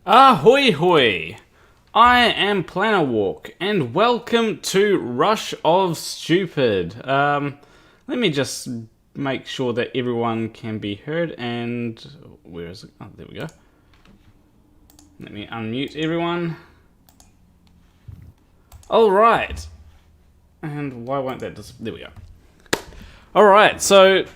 Ahoy hoy! I am Planner Walk, and welcome to Rush of Stupid. Let me just make sure that everyone can be heard, and where is it? Oh, there we go. Let me unmute everyone. Alright. And why won't that just... There we go. Alright, so...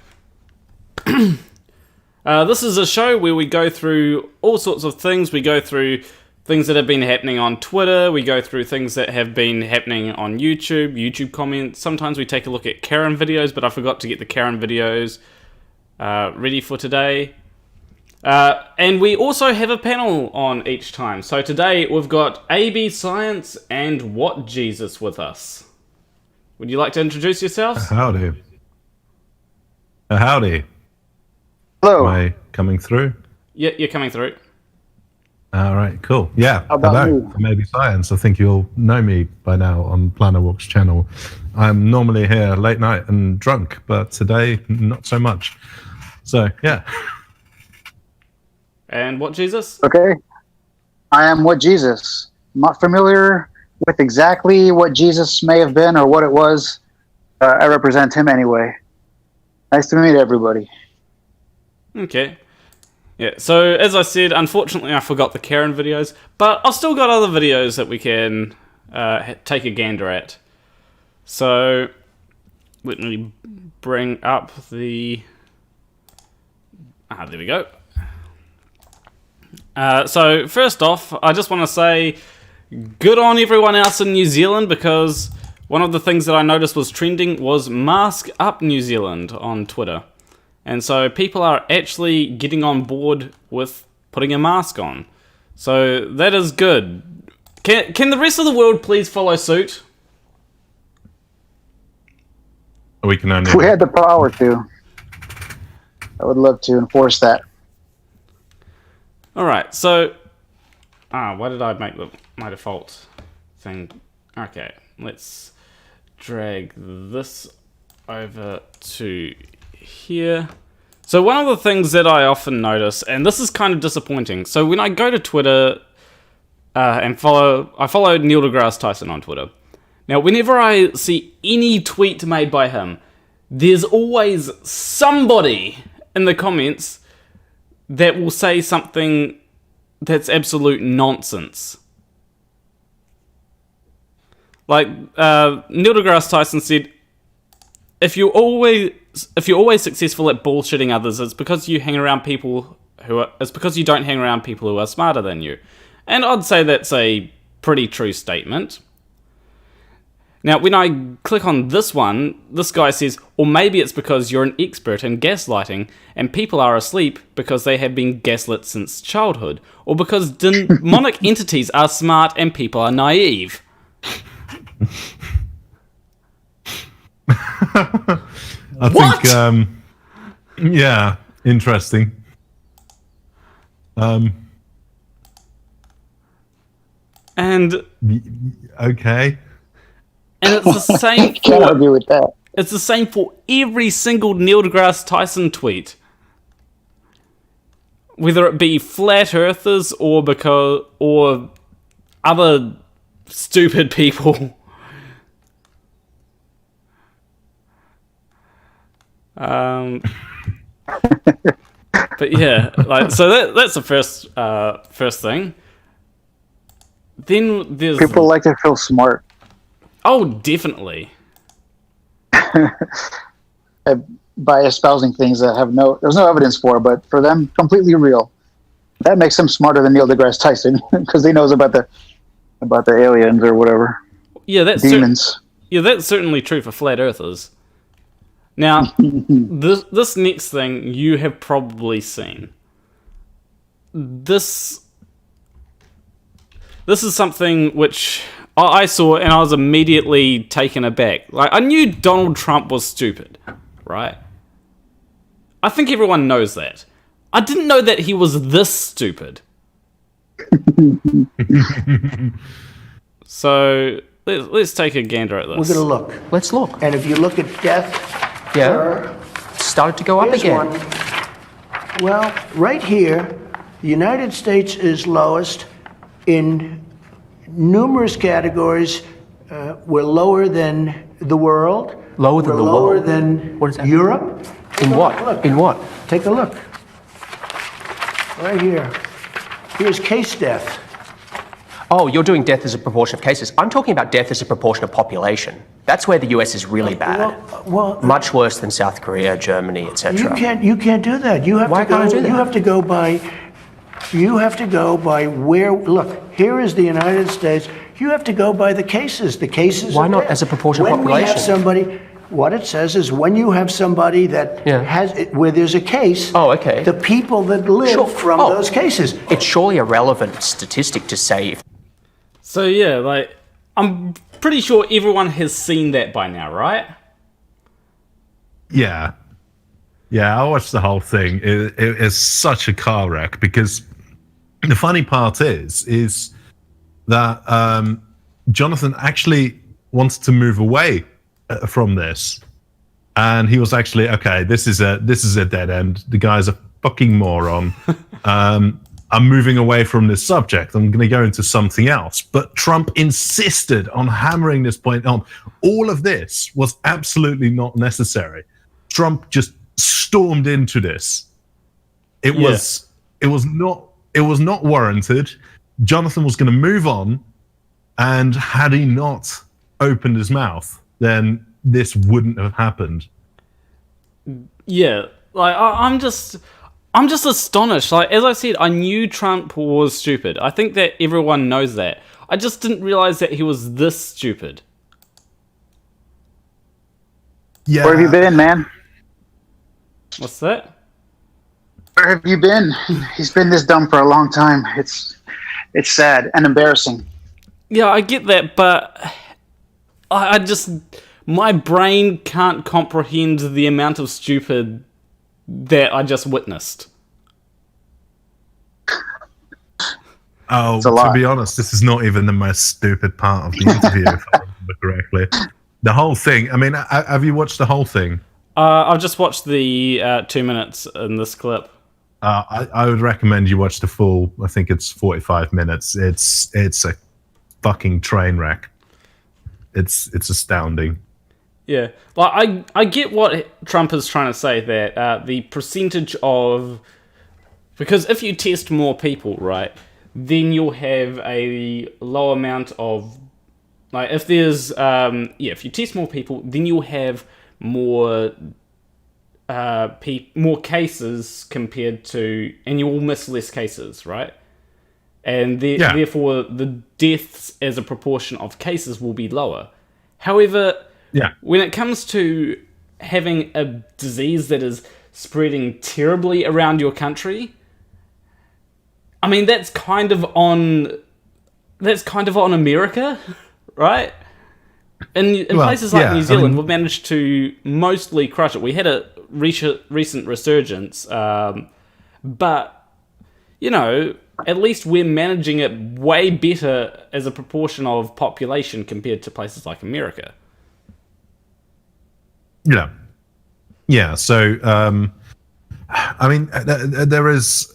this is a show where we go through all sorts of things. We go through things that have been happening on Twitter. We go through things that have been happening on YouTube comments. Sometimes we take a look at Karen videos, but I forgot to get the Karen videos ready for today. And we also have a panel on each time. So today we've got AB Science and What Jesus with us. Would you like to introduce yourselves? Howdy. Howdy. Hello. Am I coming through? Yeah, you're coming through. All right, cool. Yeah, How about hello. you? I'm AB Science. I think you'll know me by now on Planner Walk's channel. I'm normally here late night and drunk, but today, not so much. So, yeah. And What Jesus? Okay. I am What Jesus. Not familiar with exactly what Jesus may have been or what it was. I represent him anyway. Nice to meet everybody. Okay. Yeah, so as I said, unfortunately I forgot the Karen videos, but I've still got other videos that we can take a gander at. So, let me bring up the... there we go. So, first off, I just want to say good on everyone else in New Zealand, because one of the things that I noticed was trending was Mask Up New Zealand on Twitter. And so people are actually getting on board with putting a mask on. So that is good. Can the rest of the world please follow suit? We can only... If we had the power to, I would love to enforce that. Alright, so... why did I make my default thing? Okay, let's drag this over to here. So one of the things that I often notice, and this is kind of disappointing, so when I go to Twitter and I follow Neil deGrasse Tyson on Twitter. Now, whenever I see any tweet made by him, there's always somebody in the comments that will say something that's absolute nonsense. Like, Neil deGrasse Tyson said, if you're always successful at bullshitting others, it's because you hang around people it's because you don't hang around people who are smarter than you. And I'd say that's a pretty true statement. Now, when I click on this one, this guy says, or maybe it's because you're an expert in gaslighting and people are asleep because they have been gaslit since childhood, or because demonic entities are smart and people are naive. I think, yeah, interesting. And okay. And it's the same Can't argue with that. It's the same for every single Neil deGrasse Tyson tweet. Whether it be flat earthers or other stupid people. But yeah, like, so that's the first thing. Then there's People like to feel smart. Oh, definitely. By espousing things that there's no evidence for, but for them, completely real. That makes them smarter than Neil deGrasse Tyson, because he knows about the aliens or whatever. Yeah, that's demons. That's certainly true for flat earthers. Now, this next thing you have probably seen. This is something which I saw and I was immediately taken aback. Like, I knew Donald Trump was stupid, right? I think everyone knows that. I didn't know that he was this stupid. So, let's take a gander at this. We're gonna look. Let's look. And if you look at death, Yeah. Started to go up here's again. one. Well, right here, The United States is lowest in numerous categories. We're lower than the world. Lower than the world? Lower than What is that? Europe. In what? Look. In what? Take a look. Right here. Here's case death. Oh, you're doing death as a proportion of cases. I'm talking about death as a proportion of population. That's where the US is really bad. Well, much worse than South Korea, Germany, etc. you can't do that. You have Why to go, can't I do that? You have to go by where. Look, here is the United States. You have to go by the cases. The cases. Why are not there. as a proportion of when population? We have somebody. What it says is when you have somebody that where there's a case. Oh, okay. The people that live from those cases. It's surely a relevant statistic to say. So yeah, like, I'm pretty sure everyone has seen that by now, right? Yeah. Yeah, I watched the whole thing. It is such a car wreck because the funny part is that Jonathan actually wants to move away from this. And he was actually, okay, this is a dead end. The guy's a fucking moron. I'm moving away from this subject. I'm going to go into something else. But Trump insisted on hammering this point on. All of this was absolutely not necessary. Trump just stormed into this. It was not warranted. Jonathan was going to move on, and had he not opened his mouth, then this wouldn't have happened. Yeah, like I'm just astonished. Like, as I said, I knew Trump was stupid. I think that everyone knows that. I just didn't realize that he was this stupid. Yeah. Where have you been, man? What's that? Where have you been? He's been this dumb for a long time. It's sad and embarrassing. Yeah, I get that, but I just, my brain can't comprehend the amount of stupid that I just witnessed. Oh, to be honest, this is not even the most stupid part of the interview, if I remember correctly. The whole thing. I mean, have you watched the whole thing? I've just watched the 2 minutes in this clip. I would recommend you watch the full. I think it's 45 minutes. It's a fucking train wreck. It's astounding. Yeah, like I get what Trump is trying to say, that the percentage of, because if you test more people, right, then you'll have a low amount of, like, if there's if you test more people, then you'll have more more cases compared to, and you will miss less cases, right? And therefore the deaths as a proportion of cases will be lower. However, when it comes to having a disease that is spreading terribly around your country, I mean, that's kind of on America, right? In places like New Zealand, we've managed to mostly crush it. We had a recent resurgence, but, you know, at least we're managing it way better as a proportion of population compared to places like America. Yeah. So, I mean, there is,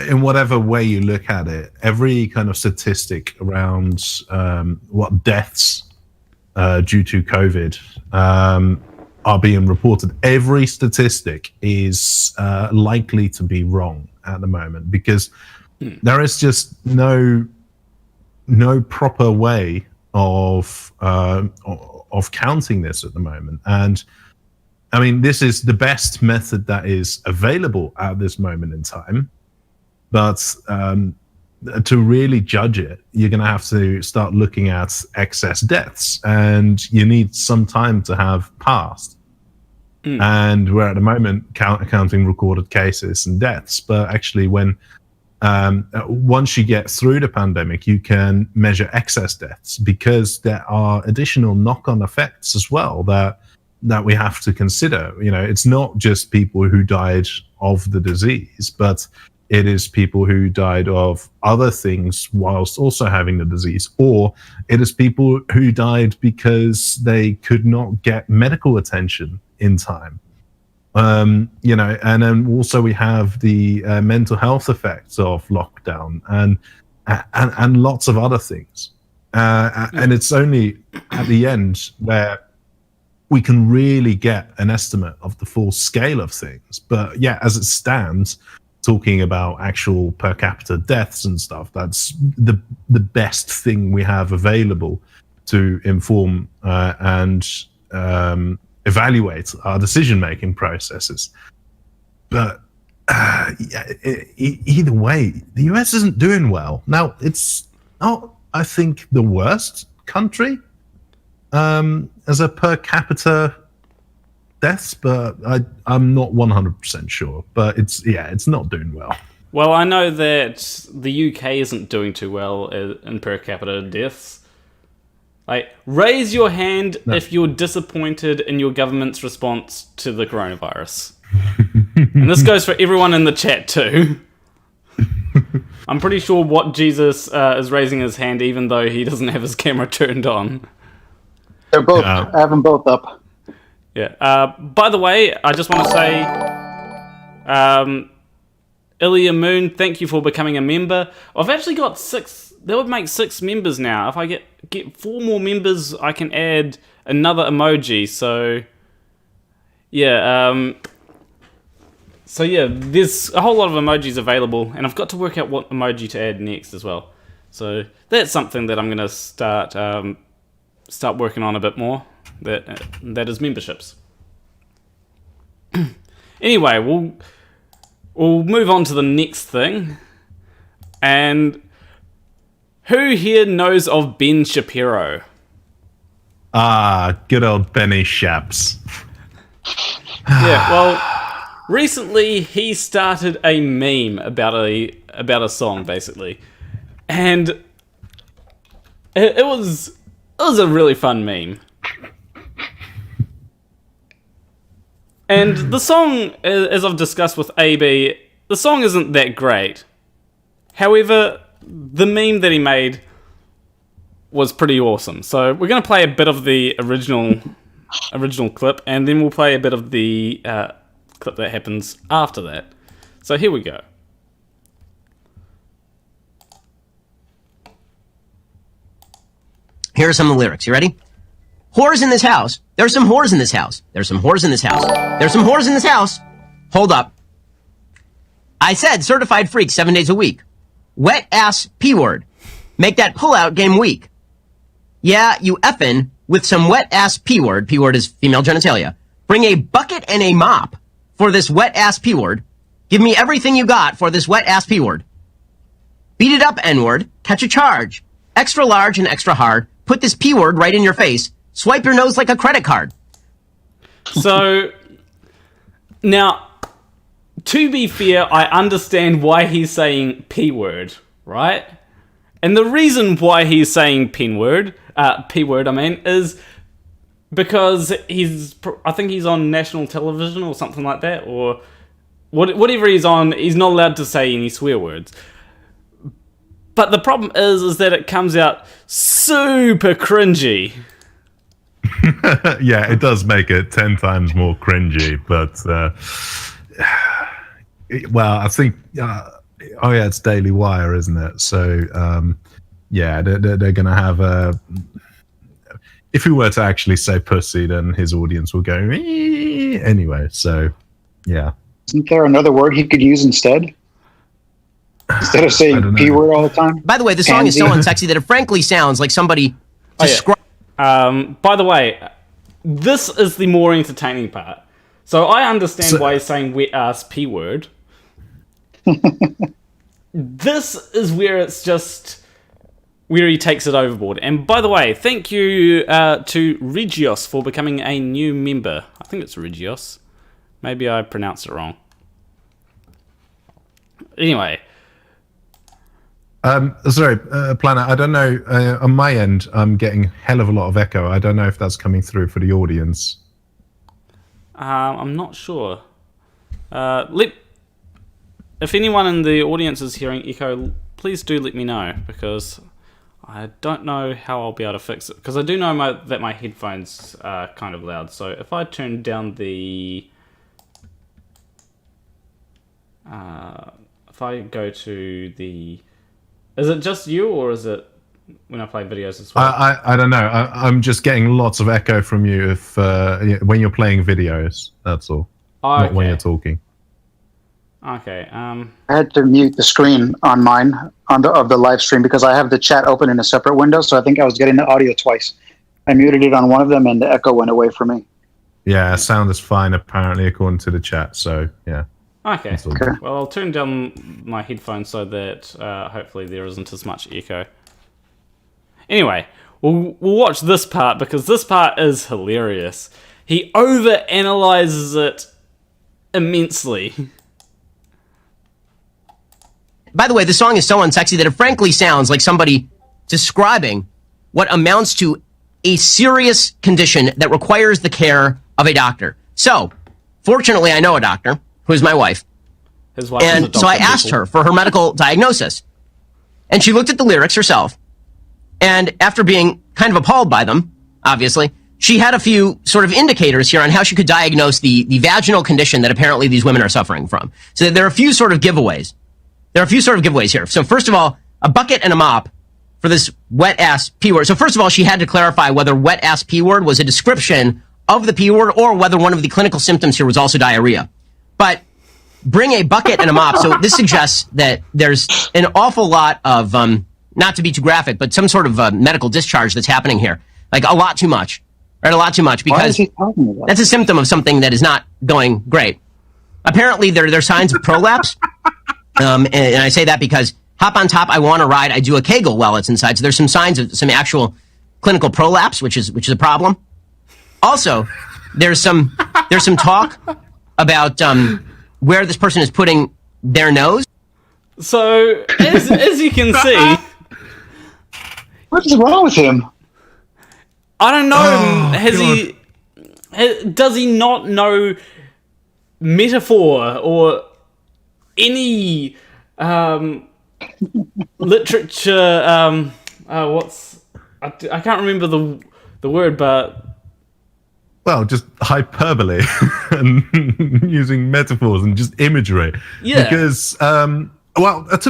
in whatever way you look at it, every kind of statistic around what deaths due to COVID are being reported. Every statistic is likely to be wrong at the moment, because there is just no proper way of counting this at the moment. And I mean, this is the best method that is available at this moment in time. But to really judge it, you're going to have to start looking at excess deaths, and you need some time to have passed. And we're at the moment counting recorded cases and deaths. But actually, when once you get through the pandemic, you can measure excess deaths, because there are additional knock-on effects as well that we have to consider. You know, it's not just people who died of the disease, but it is people who died of other things whilst also having the disease, or it is people who died because they could not get medical attention in time. You know, and then also we have the mental health effects of lockdown and lots of other things. And it's only at the end where we can really get an estimate of the full scale of things. But yeah, as it stands, talking about actual per capita deaths and stuff, that's the best thing we have available to inform and evaluate our decision-making processes. But either way, the US isn't doing well. Now, it's not, I think, the worst country as a per capita deaths, but I'm not 100% sure. But it's not doing well. Well, I know that the UK isn't doing too well in per capita deaths. Like, raise your hand if you're disappointed in your government's response to the coronavirus. And this goes for everyone in the chat too. I'm pretty sure What Jesus is raising his hand even though he doesn't have his camera turned on. They're both. I have them both up. Yeah. By the way, I just want to say, Ilya Moon, thank you for becoming a member. I've actually got 6. That would make 6 members now. If I get 4 more members, I can add another emoji. So yeah. So yeah, there's a whole lot of emojis available, and I've got to work out what emoji to add next as well. So that's something that I'm going to start working on a bit more. That is memberships. Anyway, we'll move on to the next thing. And who here knows of Ben Shapiro? Ah, good old Benny Shaps. Yeah, well, recently he started a meme about a song, basically, and it was a really fun meme. And the song, as I've discussed with AB, the song isn't that great. However, the meme that he made was pretty awesome. So we're going to play a bit of the original clip, and then we'll play a bit of the clip that happens after that. So here we go. Here are some of the lyrics. You ready? Whores in this house. There's some whores in this house. There's some whores in this house. There's some whores in this house. Hold up. I said certified freak 7 days a week. Wet ass P-word. Make that pull-out game weak. Yeah, you effin' with some wet ass P-word. P-word is female genitalia. Bring a bucket and a mop for this wet ass P-word. Give me everything you got for this wet ass P-word. Beat it up, N-word. Catch a charge. Extra large and extra hard. Put this P-word right in your face. Swipe your nose like a credit card. So, now, to be fair, I understand why he's saying P-word, right? And the reason why he's saying P-word, is because I think he's on national television or something like that, or whatever he's on, he's not allowed to say any swear words. But the problem is that it comes out super cringy. Yeah, it does make it 10 times more cringy, but well, I think it's Daily Wire, isn't it? So yeah, they're gonna have a. If he were to actually say pussy, then his audience will go anyway. So yeah, isn't there another word he could use instead? Instead of saying P word all the time? By the way, the song is so unsexy that it frankly sounds like somebody described. By the way, this is the more entertaining part. So I understand why he's saying wet ass P word. This is where it's just where he takes it overboard. And by the way, thank you to Regios for becoming a new member. I think it's Regios. Maybe I pronounced it wrong. Anyway. Sorry, Planner, I don't know. On my end, I'm getting a hell of a lot of echo. I don't know if that's coming through for the audience. I'm not sure. If anyone in the audience is hearing echo, please do let me know, because I don't know how I'll be able to fix it. Because I do know that my headphones are kind of loud. So if I turn down the if I go to the... Is it just you, or is it when I play videos as well? I don't know. I'm just getting lots of echo from you if when you're playing videos. That's all. Oh, not when you're talking. Okay. I had to mute the screen on mine of the live stream because I have the chat open in a separate window, so I think I was getting the audio twice. I muted it on one of them, and the echo went away for me. Yeah, sound is fine apparently according to the chat. So yeah. Okay. Well, I'll turn down my headphones so that hopefully there isn't as much echo. Anyway, we'll watch this part because this part is hilarious. He over-analyzes it immensely. By the way, the song is so unsexy that it frankly sounds like somebody describing what amounts to a serious condition that requires the care of a doctor. So, fortunately, I know a doctor, who is my wife. His wife and so I asked her for her medical diagnosis. And she looked at the lyrics herself. And after being kind of appalled by them, obviously, she had a few sort of indicators here on how she could diagnose the vaginal condition that apparently these women are suffering from. So there are a few sort of giveaways. Here. So first of all, a bucket and a mop for this wet-ass P word. So first of all, she had to clarify whether wet-ass P word was a description of the P word or whether one of the clinical symptoms here was also diarrhea. But bring a bucket and a mop. So this suggests that there's an awful lot of, not to be too graphic, but some sort of medical discharge that's happening here. Like a lot too much. Right? A lot too much because Why is he talking about that's a symptom of something that is not going great. Apparently there are signs of prolapse. And I say that because hop on top, I want to ride, I do a Kegel while it's inside. So there's some signs of some actual clinical prolapse, which is a problem. Also, there's some talk about where this person is putting their nose. So, as you can see... What is wrong with him? I don't know. Does he not know metaphor or any literature? I can't remember the word, but well, just hyperbole and using metaphors and just imagery. Yeah. Because to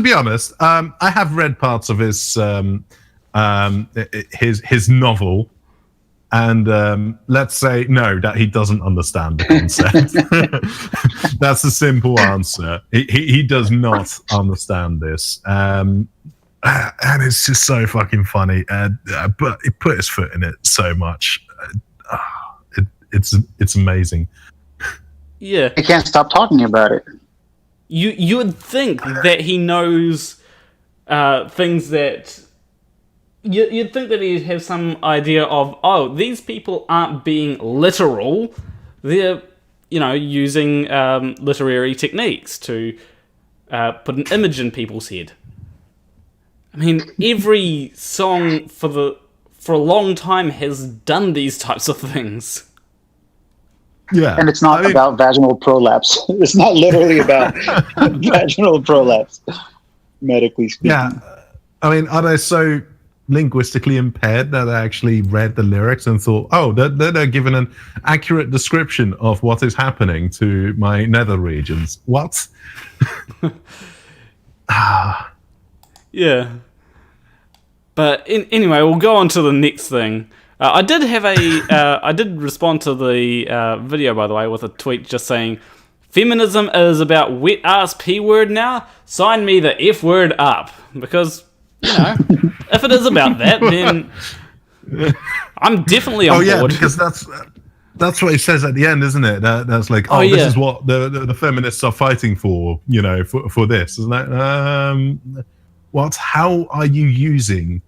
be honest, I have read parts of his novel. And let's say no, that he doesn't understand the concept. That's the simple answer. He does not understand this, and it's just so fucking funny. But he put his foot in it so much. It's amazing. Yeah, he can't stop talking about it. You would think that he knows things that. You'd think that he'd have some idea of, oh, these people aren't being literal. They're, using literary techniques to put an image in people's head. I mean, every song for a long time has done these types of things. Yeah. And it's not about vaginal prolapse. It's not literally about vaginal prolapse, medically speaking. Yeah. I mean, are they so linguistically impaired that I actually read the lyrics and thought, oh, they're given an accurate description of what is happening to my nether regions. What? Yeah. But anyway, we'll go on to the next thing. I did have I did respond to the video, by the way, with a tweet just saying, feminism is about wet-ass P-word now? Sign me the F-word up. Because, if it is about that, then I'm definitely on board. Oh, yeah, because that's what he says at the end, isn't it? That's like, this is what the feminists are fighting for, for this. Isn't that, what? How are you using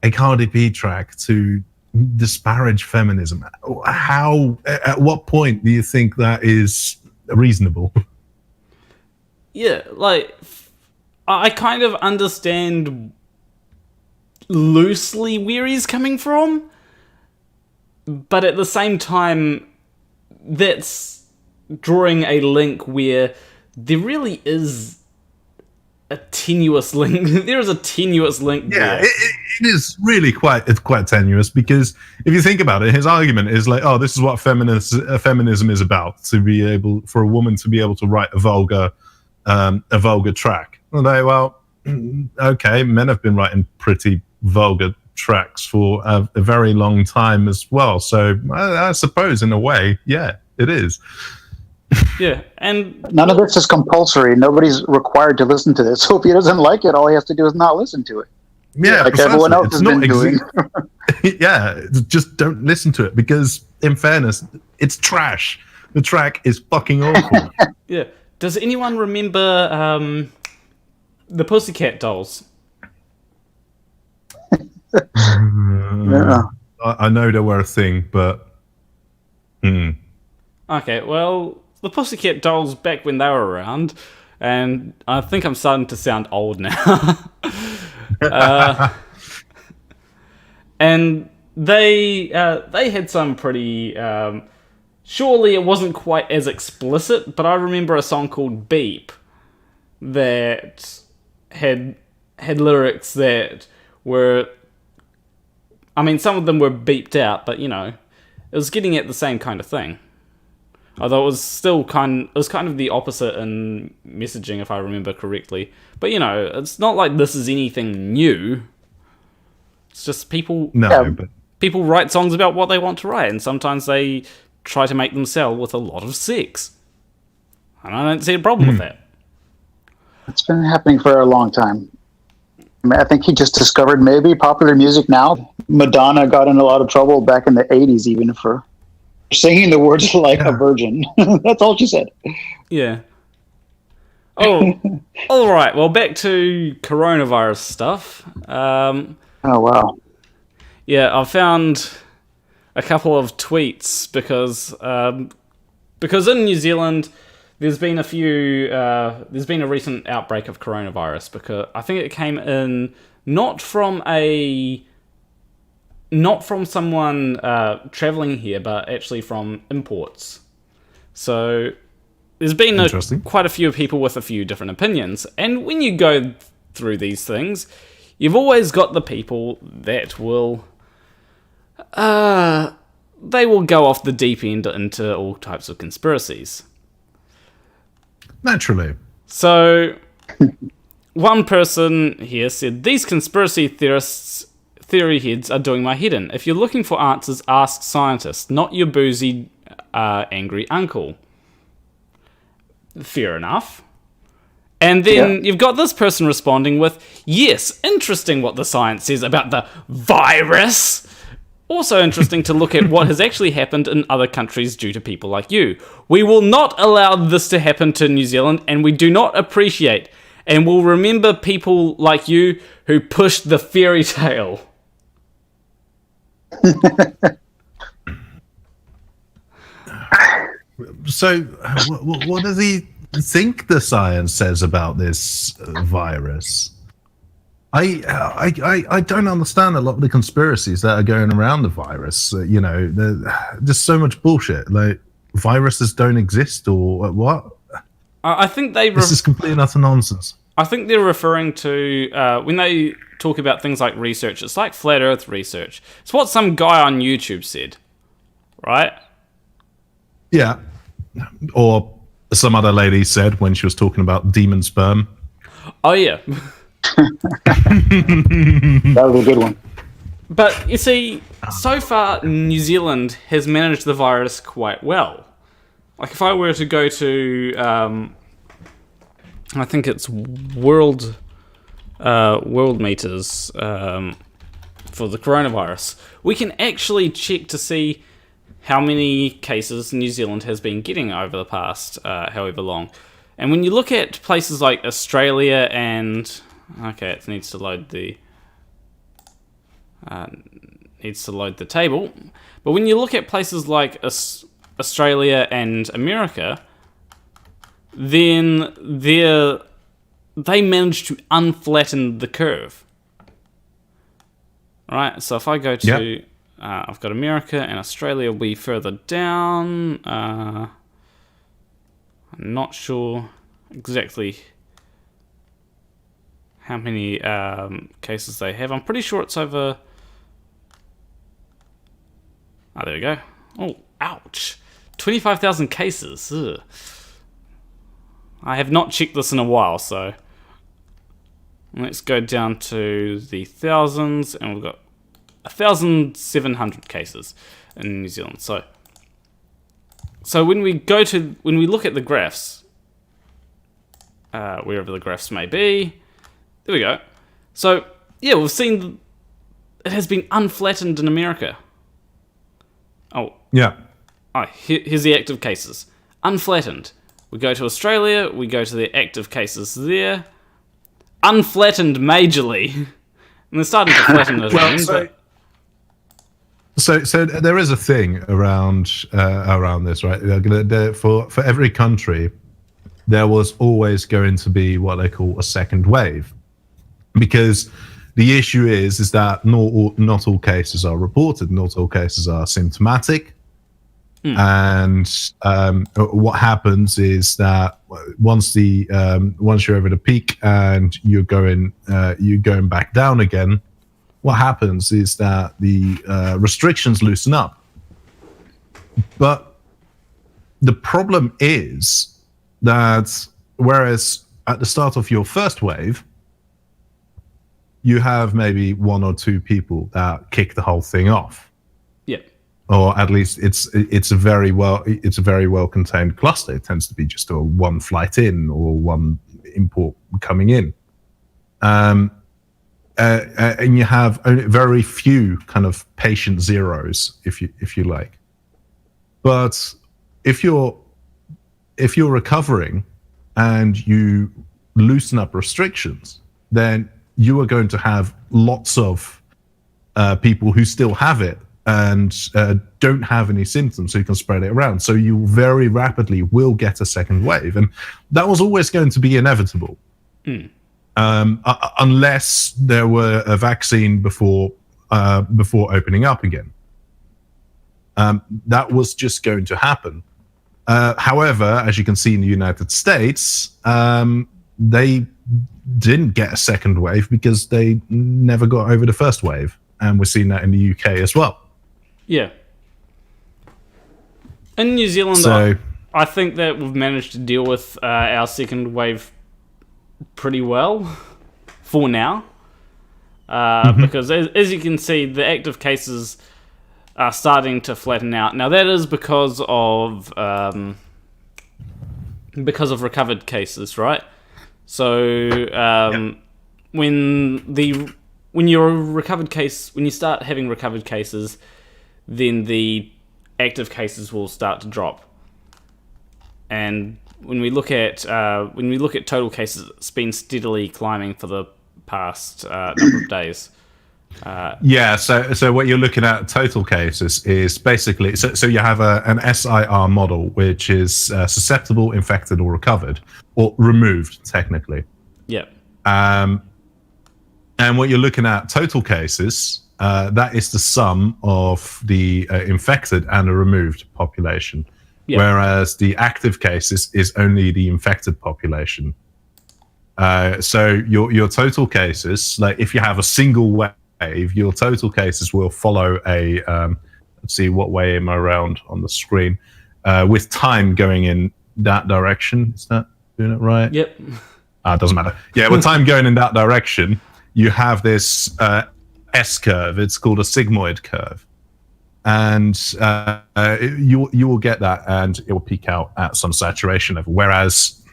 a Cardi B track to disparage feminism? How? At what point do you think that is reasonable? Yeah, like, I kind of understand loosely where he's coming from, but at the same time, that's drawing a link where there really is a tenuous link. There is a tenuous link there. Yeah, it is really quite tenuous, because if you think about it, his argument is like, oh, this is what feminism is about, for a woman to be able to write a vulgar a vulgar track. Well, okay, men have been writing pretty vulgar tracks for a very long time as well. So I suppose in a way, yeah, it is. Yeah, and None of this is compulsory. Nobody's required to listen to this. So if he doesn't like it, all he has to do is not listen to it. Yeah, like precisely. everyone else has been doing. Yeah, just don't listen to it because, in fairness, it's trash. The track is fucking awful. yeah. Does anyone remember the Pussycat Dolls? Yeah. I know they were a thing, but Okay, well, the Pussycat Dolls back when they were around, and I think I'm starting to sound old now. And they had some pretty. Surely it wasn't quite as explicit, but I remember a song called "Beep" that had lyrics that were. I mean, some of them were beeped out, but it was getting at the same kind of thing. Although it was still kind of the opposite in messaging, if I remember correctly. But it's not like this is anything new. It's just people people write songs about what they want to write, and sometimes they try to make them sell with a lot of sex. And I don't see a problem with that. It's been happening for a long time. I mean, I think he just discovered maybe popular music now. Madonna got in a lot of trouble back in the 80s even for singing the words like a virgin. That's all she said. Yeah. Oh, all right. Well, back to coronavirus stuff. Oh, wow. Yeah, I found a couple of tweets because in New Zealand there's been a recent outbreak of coronavirus because I think it came in not from someone traveling here, but actually from imports. So there's been quite a few people with a few different opinions, and when you go through these things, you've always got the people that will they will go off the deep end into all types of conspiracies. Naturally. So, one person here said, "These conspiracy theory heads are doing my head in. If you're looking for answers, ask scientists, not your boozy, angry uncle." Fair enough. And then you've got this person responding with, "Yes, interesting what the science says about the virus. Also interesting to look at what has actually happened in other countries due to people like you. We will not allow this to happen to New Zealand, and we do not appreciate and will remember people like you who pushed the fairy tale." So, what does he think the science says about this virus? I don't understand a lot of the conspiracies that are going around the virus. There's so much bullshit. Like, viruses don't exist or what? I think this is complete and utter nonsense. I think they're referring to, when they talk about things like research, it's like flat earth research. It's what some guy on YouTube said, right? Yeah. Or some other lady said when she was talking about demon sperm. Oh, yeah. That was a good one. But, you see, so far, New Zealand has managed the virus quite well. Like, if I were to go to, I think it's world meters for the coronavirus, we can actually check to see how many cases New Zealand has been getting over the past however long. And when you look at places like Australia and... Okay, it needs to load the table. But when you look at places like Australia and America, then they managed to unflatten the curve. Right, so if I go to... I've got America, and Australia will be further down. I'm not sure exactly how many cases they have. I'm pretty sure it's over... Oh, there we go. Oh, ouch. 25,000 cases. Ugh. I have not checked this in a while, so let's go down to the thousands, and we've got 1,700 cases in New Zealand. So when we look at the graphs, wherever the graphs may be, there we go. So yeah, we've seen it has been unflattened in America. Here's the active cases, unflattened. We go to Australia, we go to the active cases there, unflattened majorly, and they're starting to flatten it again. So there is a thing around this, right? For every country, there was always going to be what they call a second wave, because the issue is that not all cases are reported, not all cases are symptomatic. And what happens is that once you're over the peak and you're going back down again, what happens is that the restrictions loosen up. But the problem is that whereas at the start of your first wave, you have maybe one or two people that kick the whole thing off. Or at least it's a very well contained cluster. It tends to be just a one flight in or one import coming in, and you have only very few kind of patient zeros, if you like. But if you're recovering and you loosen up restrictions, then you are going to have lots of people who still have it and don't have any symptoms, so you can spread it around. So you very rapidly will get a second wave, and that was always going to be inevitable, unless there were a vaccine before opening up again. That was just going to happen. However, as you can see in the United States, they didn't get a second wave because they never got over the first wave, and we're seeing that in the UK as well. Yeah. In New Zealand, I think that we've managed to deal with our second wave pretty well for now. Because as you can see, the active cases are starting to flatten out. Now that is because of recovered cases, right? So when you're a recovered case, when you start having recovered cases, then the active cases will start to drop. And when we look at total cases, it's been steadily climbing for the past number of days. So what you're looking at total cases is basically so you have an SIR model, which is susceptible, infected, or recovered, or removed technically. Yeah. And what you're looking at total cases, that is the sum of the infected and the removed population. Yeah. Whereas the active cases is only the infected population. So your total cases, like if you have a single wave, your total cases will follow a let's see, what way am I around on the screen, with time going in that direction. Is that doing it right? Yep. It doesn't matter. Yeah, with time going in that direction, you have this S curve. It's called a sigmoid curve, and you will get that, and it will peak out at some saturation level. Whereas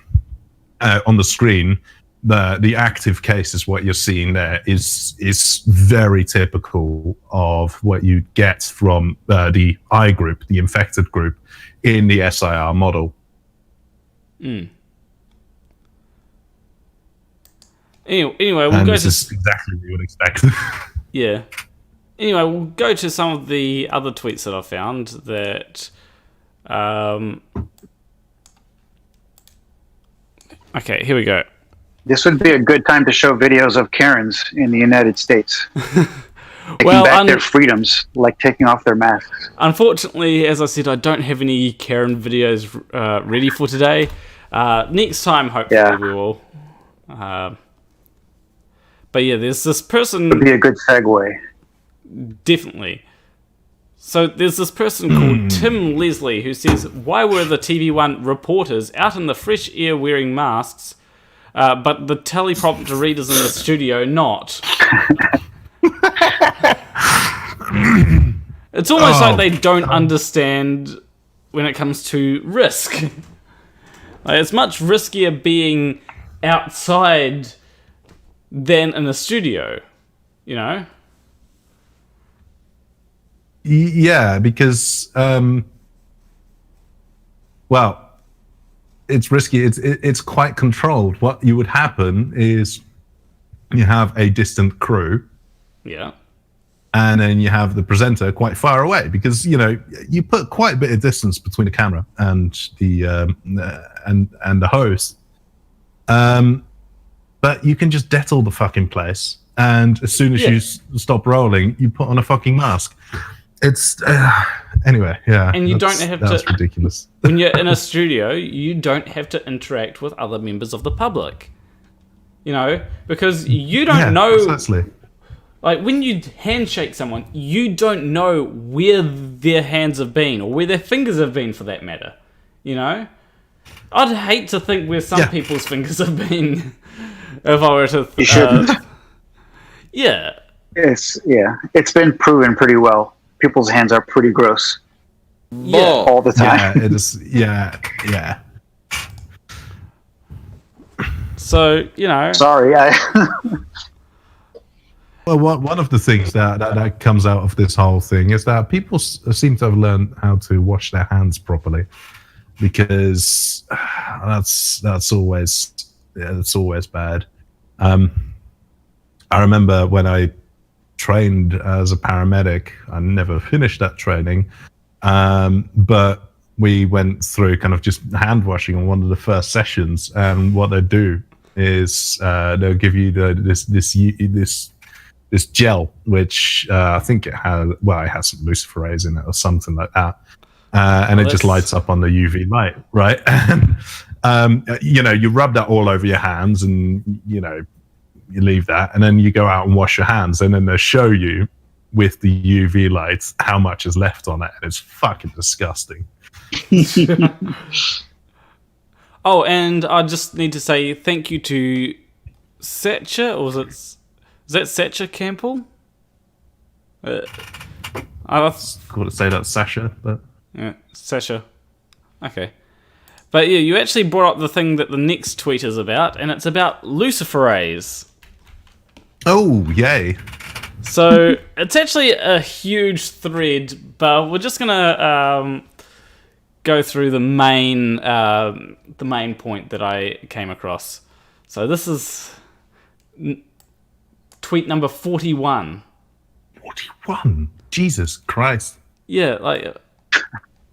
on the screen, the active cases, what you're seeing there is very typical of what you get from the I group, the infected group, in the SIR model. Anyway, we'll go this is exactly what you would expect. Yeah. Anyway, we'll go to some of the other tweets that I found that... Okay, here we go. This would be a good time to show videos of Karens in the United States. Taking back their freedoms, like taking off their masks. Unfortunately, as I said, I don't have any Karen videos ready for today. Next time, hopefully, we will. But yeah, there's this person... Would be a good segue. Definitely. So there's this person called Tim Leslie who says, why were the TV1 reporters out in the fresh air wearing masks, but the teleprompter readers in the studio not? It's almost like they don't understand when it comes to risk. Like, it's much riskier being outside than in a studio, you know? Yeah, because well, it's risky. It's quite controlled. What you would happen is you have a distant crew, Yeah. and then you have the presenter quite far away, because you put quite a bit of distance between the camera and the and the host. But you can just dettle the fucking place, and as soon as you stop rolling, you put on a fucking mask. It's anyway, yeah. And you don't have that's to. ridiculous. When you're in a studio, you don't have to interact with other members of the public. Because you don't know. Precisely. Like, when you handshake someone, you don't know where their hands have been, or where their fingers have been, for that matter. I'd hate to think where some people's fingers have been, if I were to... You shouldn't. Yeah. It's been proven pretty well. People's hands are pretty gross. Yeah. All the time. Yeah, it is. Yeah. So, Sorry, Well, one of the things that comes out of this whole thing is that people seem to have learned how to wash their hands properly, because that's always bad. I remember when I trained as a paramedic. I never finished that training, but we went through kind of just hand washing on one of the first sessions. And what they do is they'll give you this gel, which I think it has some luciferase in it or something like that, and it just lights up on the UV light, right? And you rub that all over your hands, and you leave that, and then you go out and wash your hands, and then they show you with the UV lights how much is left on it, and it's fucking disgusting. Oh, and I just need to say thank you to Satcher, or is that Satcher Campbell? I Cool to say that's Sasha, but yeah, Sasha. Okay. But yeah, you actually brought up the thing that the next tweet is about, and it's about luciferase. oh yay! So it's actually a huge thread, but we're just gonna go through the main point that I came across. So this is tweet number 41. 41. Jesus Christ! Yeah, like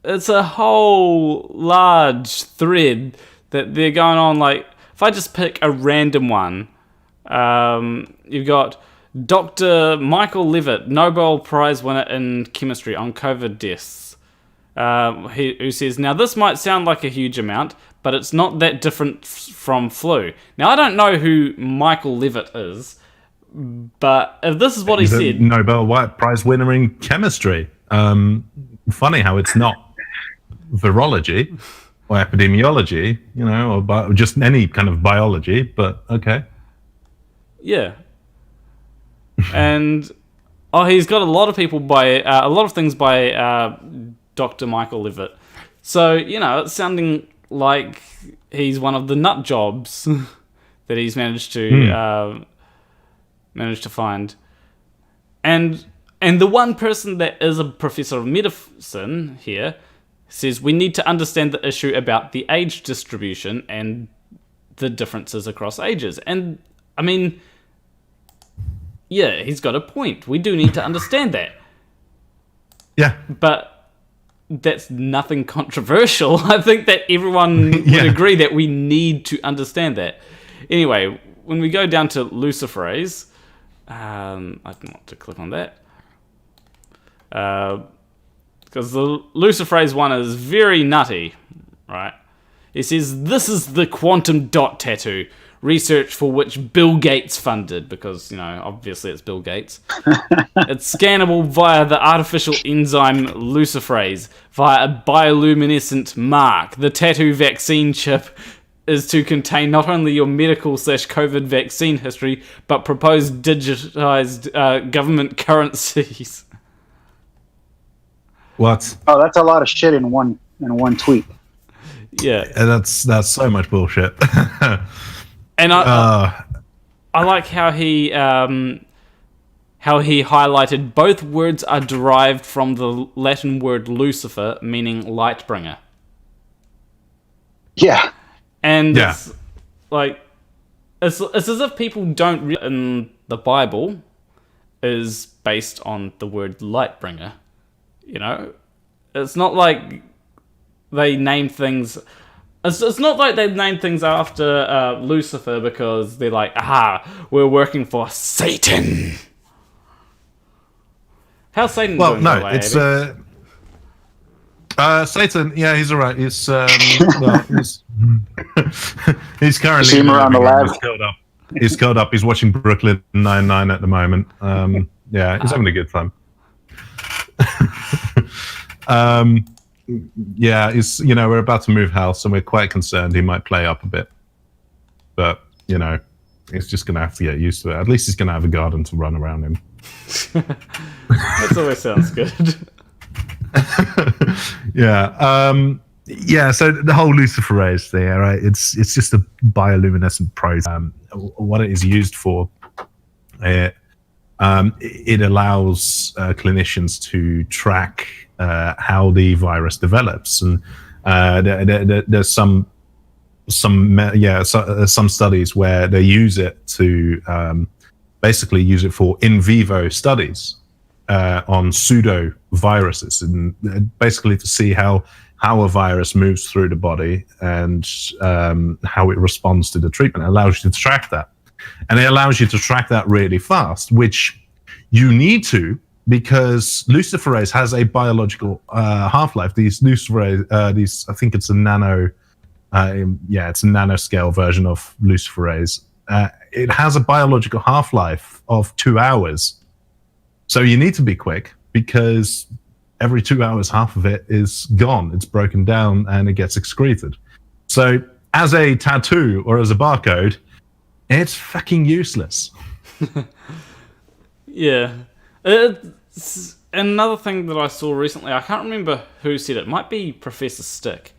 it's a whole large thread that they're going on. Like, if I just pick a random one, you've got Dr. Michael Levitt, Nobel Prize winner in chemistry, on COVID deaths, who says, now this might sound like a huge amount, but it's not that different from flu. Now, I don't know who Michael Levitt is, but if this is what he said... Nobel Prize winner in chemistry. Funny how it's not virology or epidemiology, or just any kind of biology, but okay. Yeah. And he's got a lot of things by Dr. Michael Levitt. So, it's sounding like he's one of the nut jobs that he's managed to find. And the one person that is a professor of medicine here says we need to understand the issue about the age distribution and the differences across ages. And, I mean, yeah, he's got a point. We do need to understand that. Yeah. But that's nothing controversial. I think that everyone would agree that we need to understand that. Anyway, when we go down to luciferase, I don't want to click on that. Because the luciferase one is very nutty, right? It says, this is the quantum dot tattoo. research for which Bill Gates funded, because, obviously it's Bill Gates. It's scannable via the artificial enzyme luciferase, via a bioluminescent mark. The tattoo vaccine chip is to contain not only your medical/COVID vaccine history, but proposed digitized government currencies. What? Oh, that's a lot of shit in one tweet. Yeah, And that's so much bullshit. and I like how he highlighted both words are derived from the Latin word Lucifer, meaning light bringer. Yeah. And Yeah. it's like it's as if people don't in the Bible is based on the word light bringer. It's not like they name things. It's not like they name things after Lucifer because they're like, we're working for Satan. How's Satan doing? No, by the way, it's Abby? Satan. Yeah, he's alright. He's he's currently See him around the lab. He's curled up. He's watching Brooklyn Nine-Nine at the moment. Yeah, he's having a good time. Yeah, we're about to move house, and we're quite concerned he might play up a bit. But he's just gonna have to get used to it. At least he's gonna have a garden to run around in. That always sounds good. Yeah. So the whole luciferase thing, right? It's just a bioluminescent protein. What it is used for, it allows clinicians to track how the virus develops, and there's some studies where they use it to basically use it for in vivo studies on pseudo viruses, and basically to see how a virus moves through the body and how it responds to the treatment. It allows you to track that, and it allows you to track that really fast, which you need to, because luciferase has a biological half-life. These luciferase, I think it's a it's a nanoscale version of luciferase. It has a biological half-life of 2 hours. So you need to be quick, because every 2 hours, half of it is gone. It's broken down and it gets excreted. So as a tattoo or as a barcode, it's fucking useless. Yeah. It's another thing that I saw recently. I can't remember who said it. It might be Professor Stick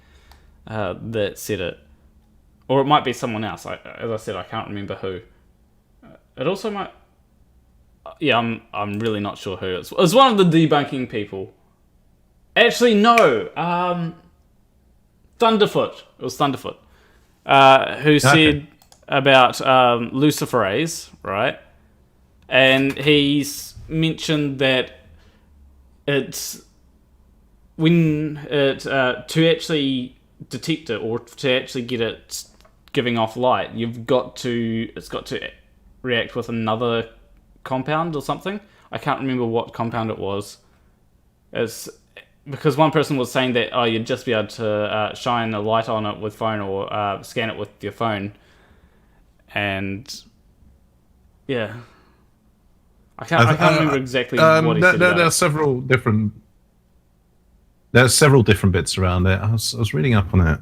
that said it. Or it might be someone else. As I said, I can't remember who. It also might... Yeah, I'm really not sure who. It's one of the debunking people. Actually, no. Thunderfoot. It was Thunderfoot. Who said about luciferase, right? And he's mentioned that it's when it to actually detect it, or to actually get it giving off light, it's got to react with another compound or something. I can't remember what compound it was. It's because one person was saying that you'd just be able to shine a light on it with phone, or scan it with your phone, and yeah. I can't remember exactly what he said about There's several different bits around it. I was reading up on it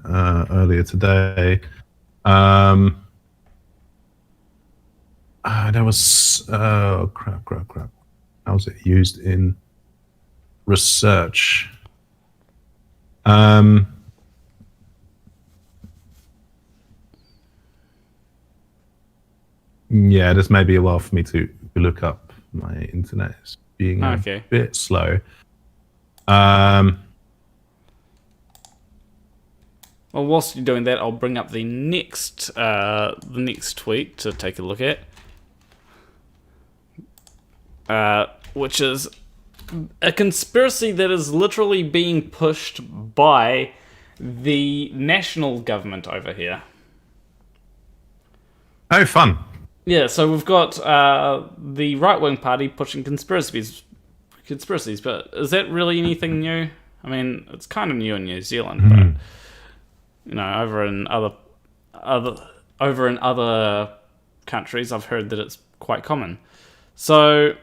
earlier today. There was crap. How was it used in research? Yeah, this may be a while for me to look up. My internet is being a bit slow. Well, whilst you're doing that, I'll bring up the next tweet to take a look at, which is a conspiracy that is literally being pushed by the national government over here. Oh, fun. Yeah, so we've got the right-wing party pushing conspiracies, but is that really anything new? I mean, it's kind of new in New Zealand, but over in other over in other countries, I've heard that it's quite common. So,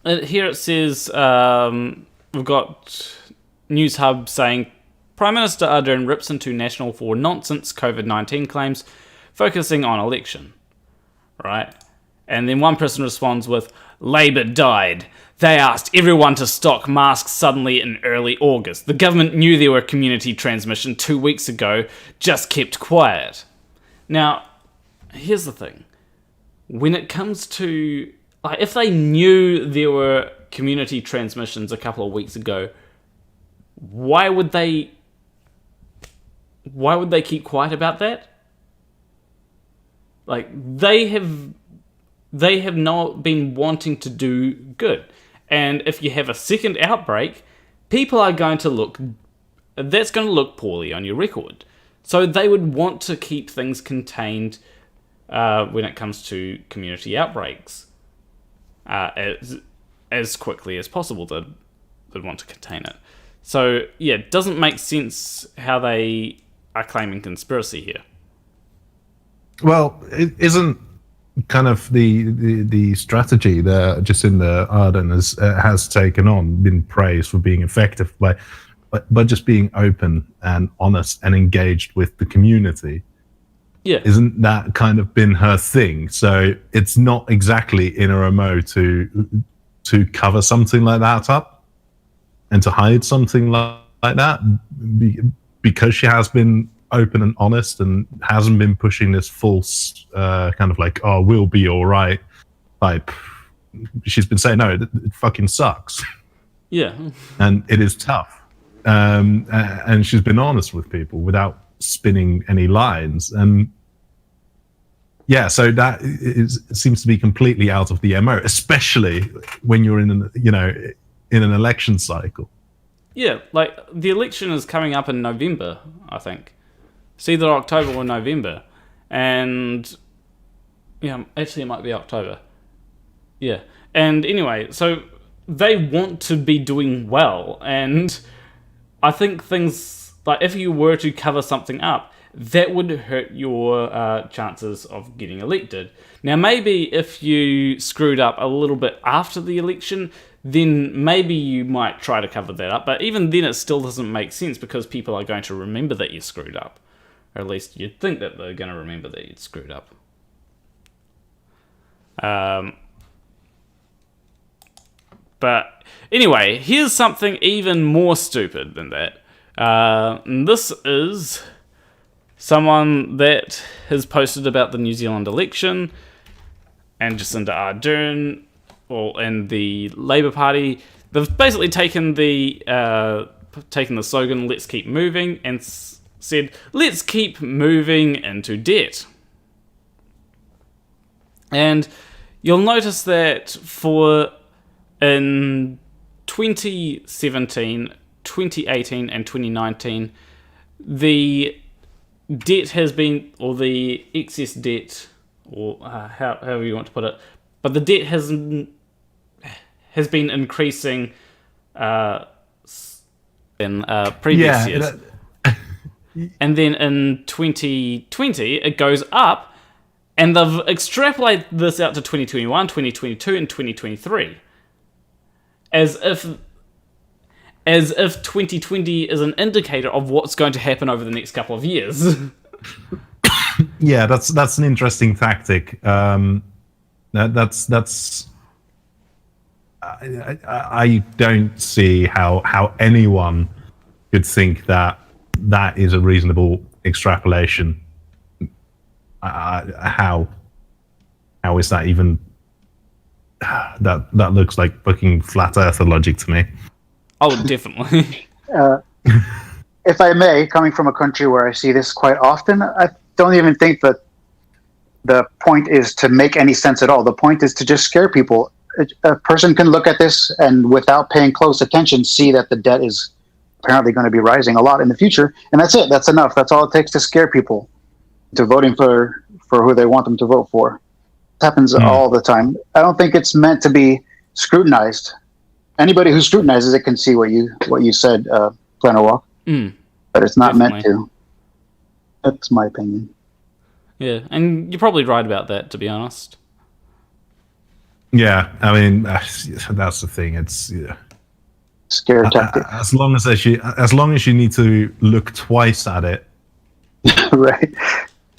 here it says, we've got News Hub saying, Prime Minister Ardern rips into National for nonsense COVID-19 claims, focusing on election. Right? And then one person responds with, Labour died. They asked everyone to stock masks suddenly in early August. The government knew there were community transmission 2 weeks ago, just kept quiet. Now, here's the thing. When it comes to... like, if they knew there were community transmissions a couple of weeks ago, why would they keep quiet about that? Like, they have not been wanting to do good. And if you have a second outbreak, people are going to look... that's going to look poorly on your record. So they would want to keep things contained when it comes to community outbreaks. As quickly as possible, they'd want to contain it. So, yeah, it doesn't make sense how they are claiming conspiracy here. Well, it isn't kind of the strategy that Jacinda Ardern has taken on, been praised for being effective by just being open and honest and engaged with the community. Yeah. Isn't that kind of been her thing? So it's not exactly in her MO to cover something like that up and to hide something like that, because she has been open and honest and hasn't been pushing this false kind of like, oh, we'll be all right type. She's been saying, no, it fucking sucks. Yeah. And it is tough. And she's been honest with people without spinning any lines. And yeah, so that seems to be completely out of the MO, especially when you're in an election cycle. Yeah, like the election is coming up in November, I think. It's either October or November. And yeah, actually it might be October. Yeah. And anyway, so they want to be doing well, and I think things like if you were to cover something up, that would hurt your chances of getting elected. Now, maybe if you screwed up a little bit after the election, then maybe you might try to cover that up. But even then, it still doesn't make sense because people are going to remember that you screwed up. Or at least you'd think that they're going to remember that you'd screwed up. But anyway, here's something even more stupid than that. This is someone that has posted about the New Zealand election and Jacinda Ardern, and the Labour Party. They've basically taken the slogan "Let's keep moving" and said, "Let's keep moving into debt." And you'll notice that in 2017, 2018, and 2019, the debt has been, or the excess debt, or however you want to put it, but the debt has been increasing in previous years. And then in 2020, it goes up, and they've extrapolated this out to 2021, 2022, and 2023. As if 2020 is an indicator of what's going to happen over the next couple of years. Yeah, that's an interesting tactic. I don't see how anyone could think that is a reasonable extrapolation. How is that even? That looks like fucking flat earther logic to me. Oh, definitely. If I may, coming from a country where I see this quite often, I don't even think that the point is to make any sense at all. The point is to just scare people. A person can look at this and without paying close attention see that the debt is apparently going to be rising a lot in the future, and that's it. That's enough. That's all it takes to scare people to voting for who they want them to vote for. It happens all the time. I don't think it's meant to be scrutinized. Anybody who scrutinizes it can see what you said, Planet Walk. But it's not meant Definitely. to. That's my opinion. Yeah, and you're probably right about that, to be honest. Yeah, I mean that's the thing. It's Scare tactic. as long as you need to look twice at it, Right.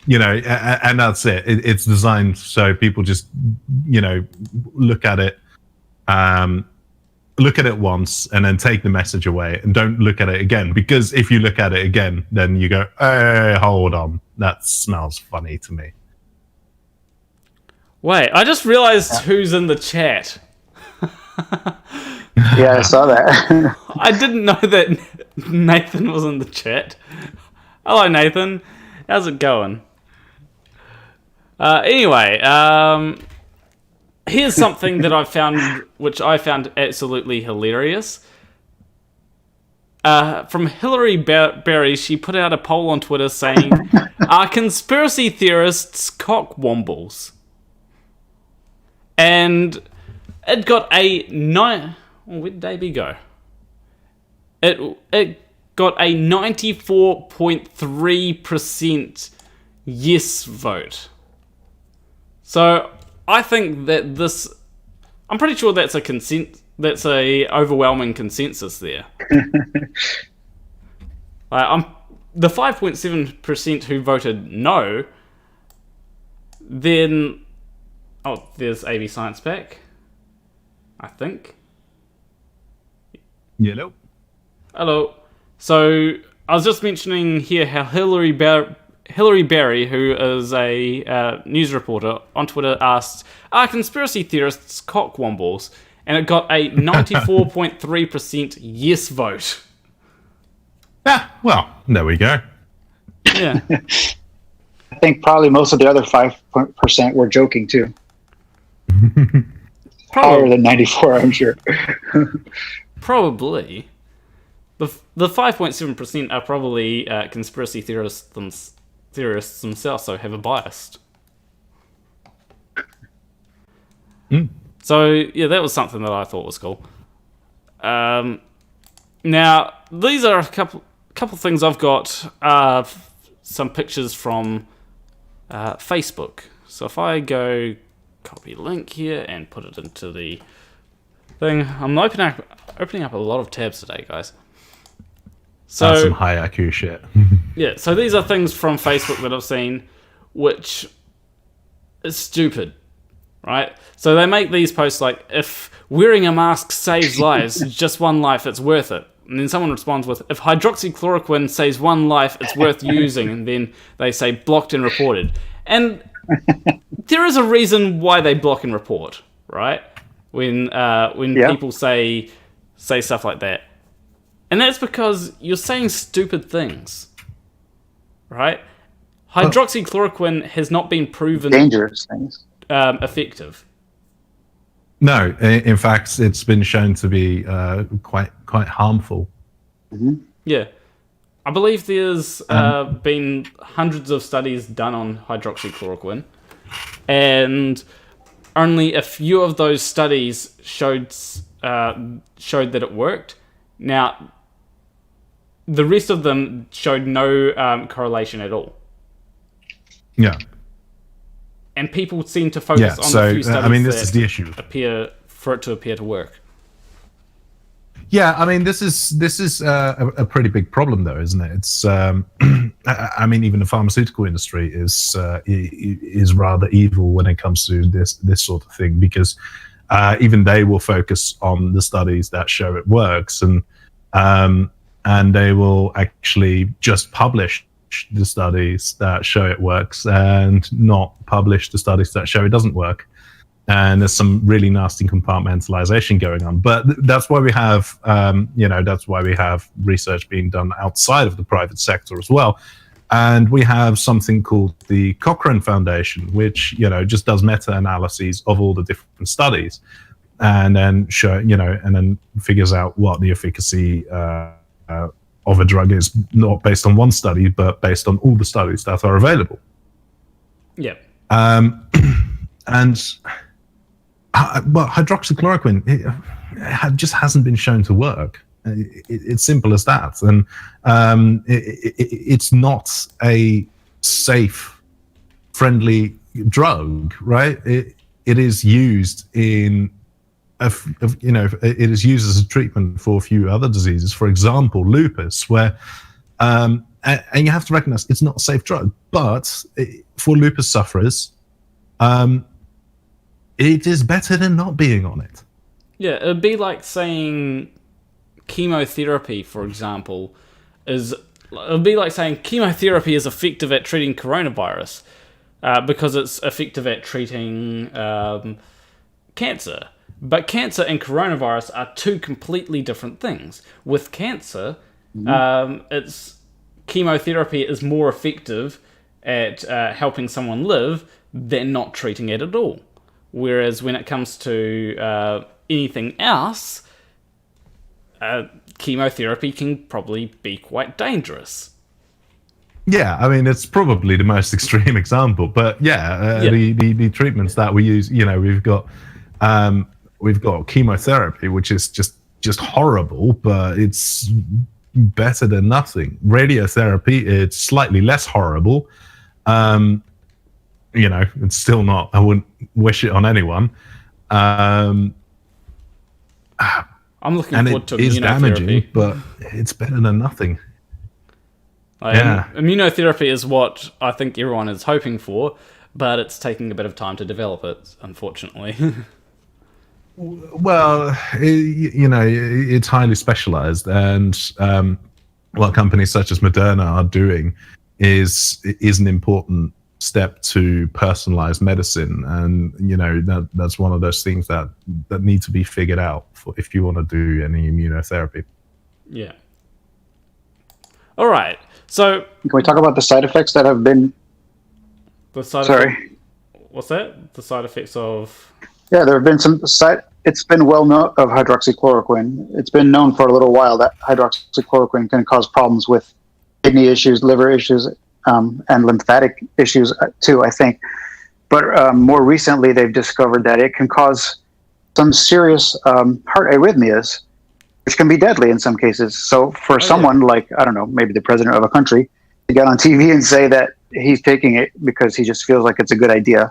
and that's it. It's designed so people just look at it once and then take the message away and don't look at it again, because if you look at it again then you go, hey, hold on, that smells funny to me. Wait, I just realized who's in the chat. Yeah, I saw that. I didn't know that Nathan was in the chat. Hello, Nathan. How's it going? Anyway, here's something that I found, which I found absolutely hilarious. From Hillary Berry, she put out a poll on Twitter saying, "Are conspiracy theorists cockwombles?" And it got a where did Davey go? It got a 94.3% yes vote. So I think that I'm pretty sure that's that's a overwhelming consensus there. The 5.7% who voted no, then there's AV Science back, I think. Hello. Hello. So I was just mentioning here how Hillary Berry, who is a news reporter on Twitter, asked, "Are conspiracy theorists cockwombles?" And it got a 94.3% yes vote. Yeah, well, there we go. Yeah. I think probably most of the other 5% were joking too. Higher than 94, I'm sure. Probably. The 5.7% are probably conspiracy theorists themselves, so have a bias. So yeah, that was something that I thought was cool. Now these are a couple things I've got. Some pictures from Facebook. So if I go copy link here and put it into the thing, I'm opening up a lot of tabs today, guys. So That's some high IQ shit. yeah, so these are things from Facebook that I've seen, which is stupid, right? So they make these posts like, if wearing a mask saves lives, just one life, it's worth it. And then someone responds with, if hydroxychloroquine saves one life, it's worth using. And then they say blocked and reported. And there is a reason why they block and report, right? When people say stuff like that. And that's because you're saying stupid things, right? Hydroxychloroquine has not been proven Dangerous things. Effective. No, in fact, it's been shown to be quite harmful. Yeah. I believe there's been hundreds of studies done on hydroxychloroquine, and only a few of those studies showed that it worked. Now, the rest of them showed no correlation at all. Yeah. And people seem to focus on the few studies I mean, this that is the issue. appear to work. Yeah, I mean, this is a pretty big problem, though, isn't it? It's, I mean, even the pharmaceutical industry is rather evil when it comes to this sort of thing, because even they will focus on the studies that show it works, and they will actually just publish the studies that show it works and not publish the studies that show it doesn't work. And there's some really nasty compartmentalization going on. But that's why we have, that's why we have research being done outside of the private sector as well. And we have something called the Cochrane Foundation, which, just does meta-analyses of all the different studies, and then and then figures out what the efficacy of a drug is, not based on one study, but based on all the studies that are available. Yep. But hydroxychloroquine, it just hasn't been shown to work. It's simple as that. And it's not a safe, friendly drug, right? It is used in it is used as a treatment for a few other diseases. For example, lupus, where and you have to recognize it's not a safe drug, but for lupus sufferers, it is better than not being on it. Yeah, it'd be like saying chemotherapy, for example, it'd be like saying chemotherapy is effective at treating coronavirus because it's effective at treating cancer. But cancer and coronavirus are two completely different things. With cancer, it's chemotherapy is more effective at helping someone live than not treating it at all. Whereas when it comes to anything else, chemotherapy can probably be quite dangerous. Yeah, I mean, it's probably the most extreme example, but the treatments that we use, we've got chemotherapy, which is just horrible, but it's better than nothing. Radiotherapy, it's slightly less horrible. It's still not, I wouldn't wish it on anyone. I'm looking forward to immunotherapy. It is damaging, but it's better than nothing. Immunotherapy is what I think everyone is hoping for, but it's taking a bit of time to develop it, unfortunately. Well, it's highly specialized, and what companies such as Moderna are doing is an important step to personalized medicine, and that's one of those things that need to be figured out if you want to do any immunotherapy. Yeah. All right. So can we talk about the side effects that have been? What's that? The side effects of? Yeah, there have been some it's been well known of hydroxychloroquine. It's been known for a little while that hydroxychloroquine can cause problems with kidney issues, liver issues, and lymphatic issues too, I think. But more recently, they've discovered that it can cause some serious heart arrhythmias, which can be deadly in some cases. So for someone like, I don't know, maybe the president of a country, to get on TV and say that he's taking it because he just feels like it's a good idea,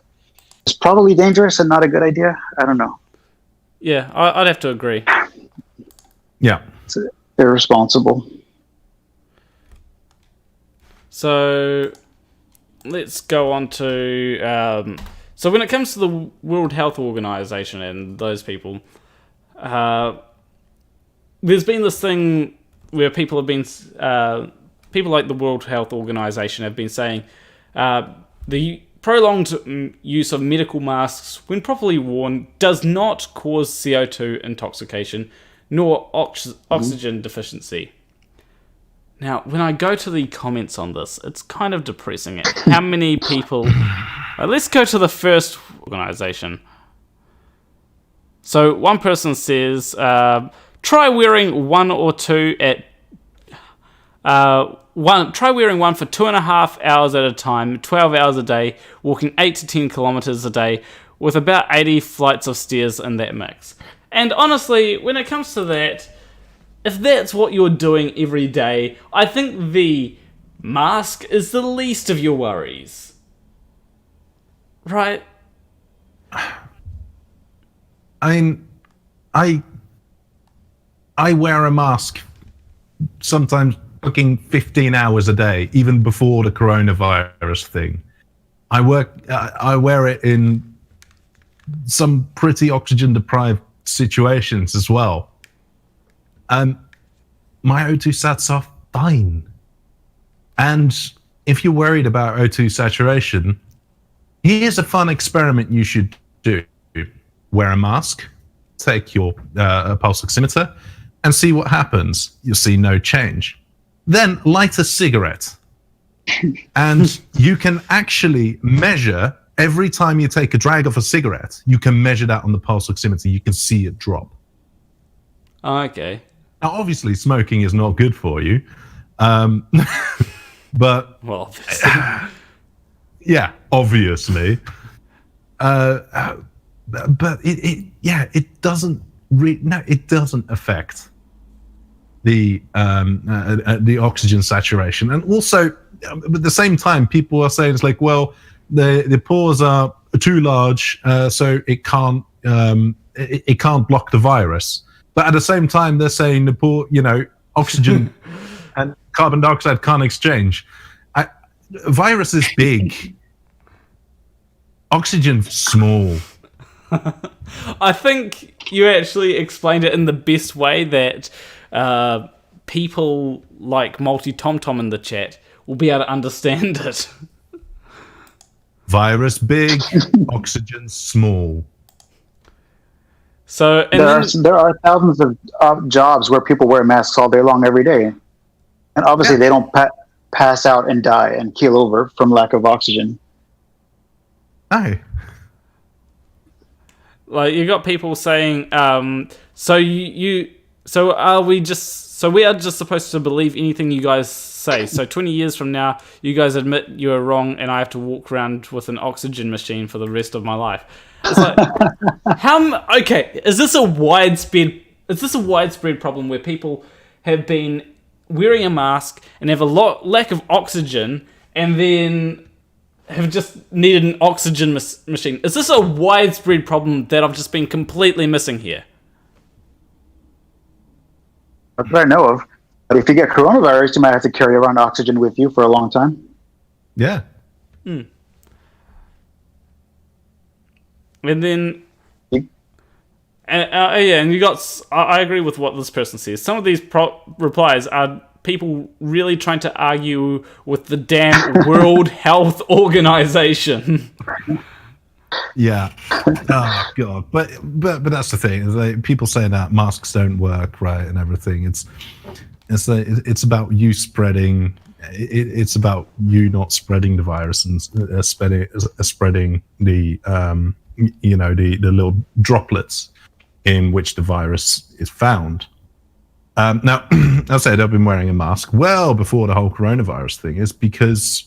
it's probably dangerous and not a good idea. I don't know. Yeah, I'd have to agree. Yeah. It's irresponsible. So let's go on to... so when it comes to the World Health Organization and those people, there's been this thing where people have been... people like the World Health Organization have been saying the prolonged use of medical masks, when properly worn, does not cause CO2 intoxication nor oxygen deficiency. Now, when I go to the comments on this, it's kind of depressing. How many people... let's go to the first organization. So one person says, try wearing one or two at... try wearing one for 2.5 hours at a time, 12 hours a day, walking 8 to 10 kilometers a day, with about 80 flights of stairs in that mix. And honestly, when it comes to that, if that's what you're doing every day, I think the mask is the least of your worries. Right? I mean, I wear a mask sometimes working 15 hours a day, even before the coronavirus thing. I wear it in some pretty oxygen deprived situations as well. And my O2 sats are fine. And if you're worried about O2 saturation, here's a fun experiment you should do. Wear a mask, take your pulse oximeter, and see what happens. You'll see no change. Then light a cigarette. And you can actually measure, every time you take a drag of a cigarette, you can measure that on the pulse oximeter. You can see it drop. Okay. Now, obviously, smoking is not good for you. But... Well, yeah, obviously. But it doesn't it doesn't affect the oxygen saturation. And also, at the same time, people are saying it's like, well, the pores are too large, so it can't block the virus. But at the same time, they're saying the pore, oxygen and carbon dioxide can't exchange. Virus is big. Oxygen small. I think you actually explained it in the best way that people like Multi TomTom in the chat will be able to understand it. Virus big, oxygen small. So there are thousands of jobs where people wear masks all day long every day, and obviously they don't pass out and die and keel over from lack of oxygen. No. Like, you got people saying, so we are just supposed to believe anything you guys say. So 20 years from now, you guys admit you are wrong, and I have to walk around with an oxygen machine for the rest of my life. It's like, is this a widespread problem where people have been wearing a mask and have a lack of oxygen, and then have just needed an oxygen machine? Is this a widespread problem that I've just been completely missing here? That's what I know of. But if you get coronavirus, you might have to carry around oxygen with you for a long time. Yeah. And then, and you got. I agree with what this person says. Some of these replies are people really trying to argue with the damn World Health Organization. Yeah. Oh god. But that's the thing. Is like, people saying that masks don't work, right, and everything. It's about you spreading. It's about you not spreading the virus and spreading the the little droplets in which the virus is found. Now, I said I've been wearing a mask well before the whole coronavirus thing. Is because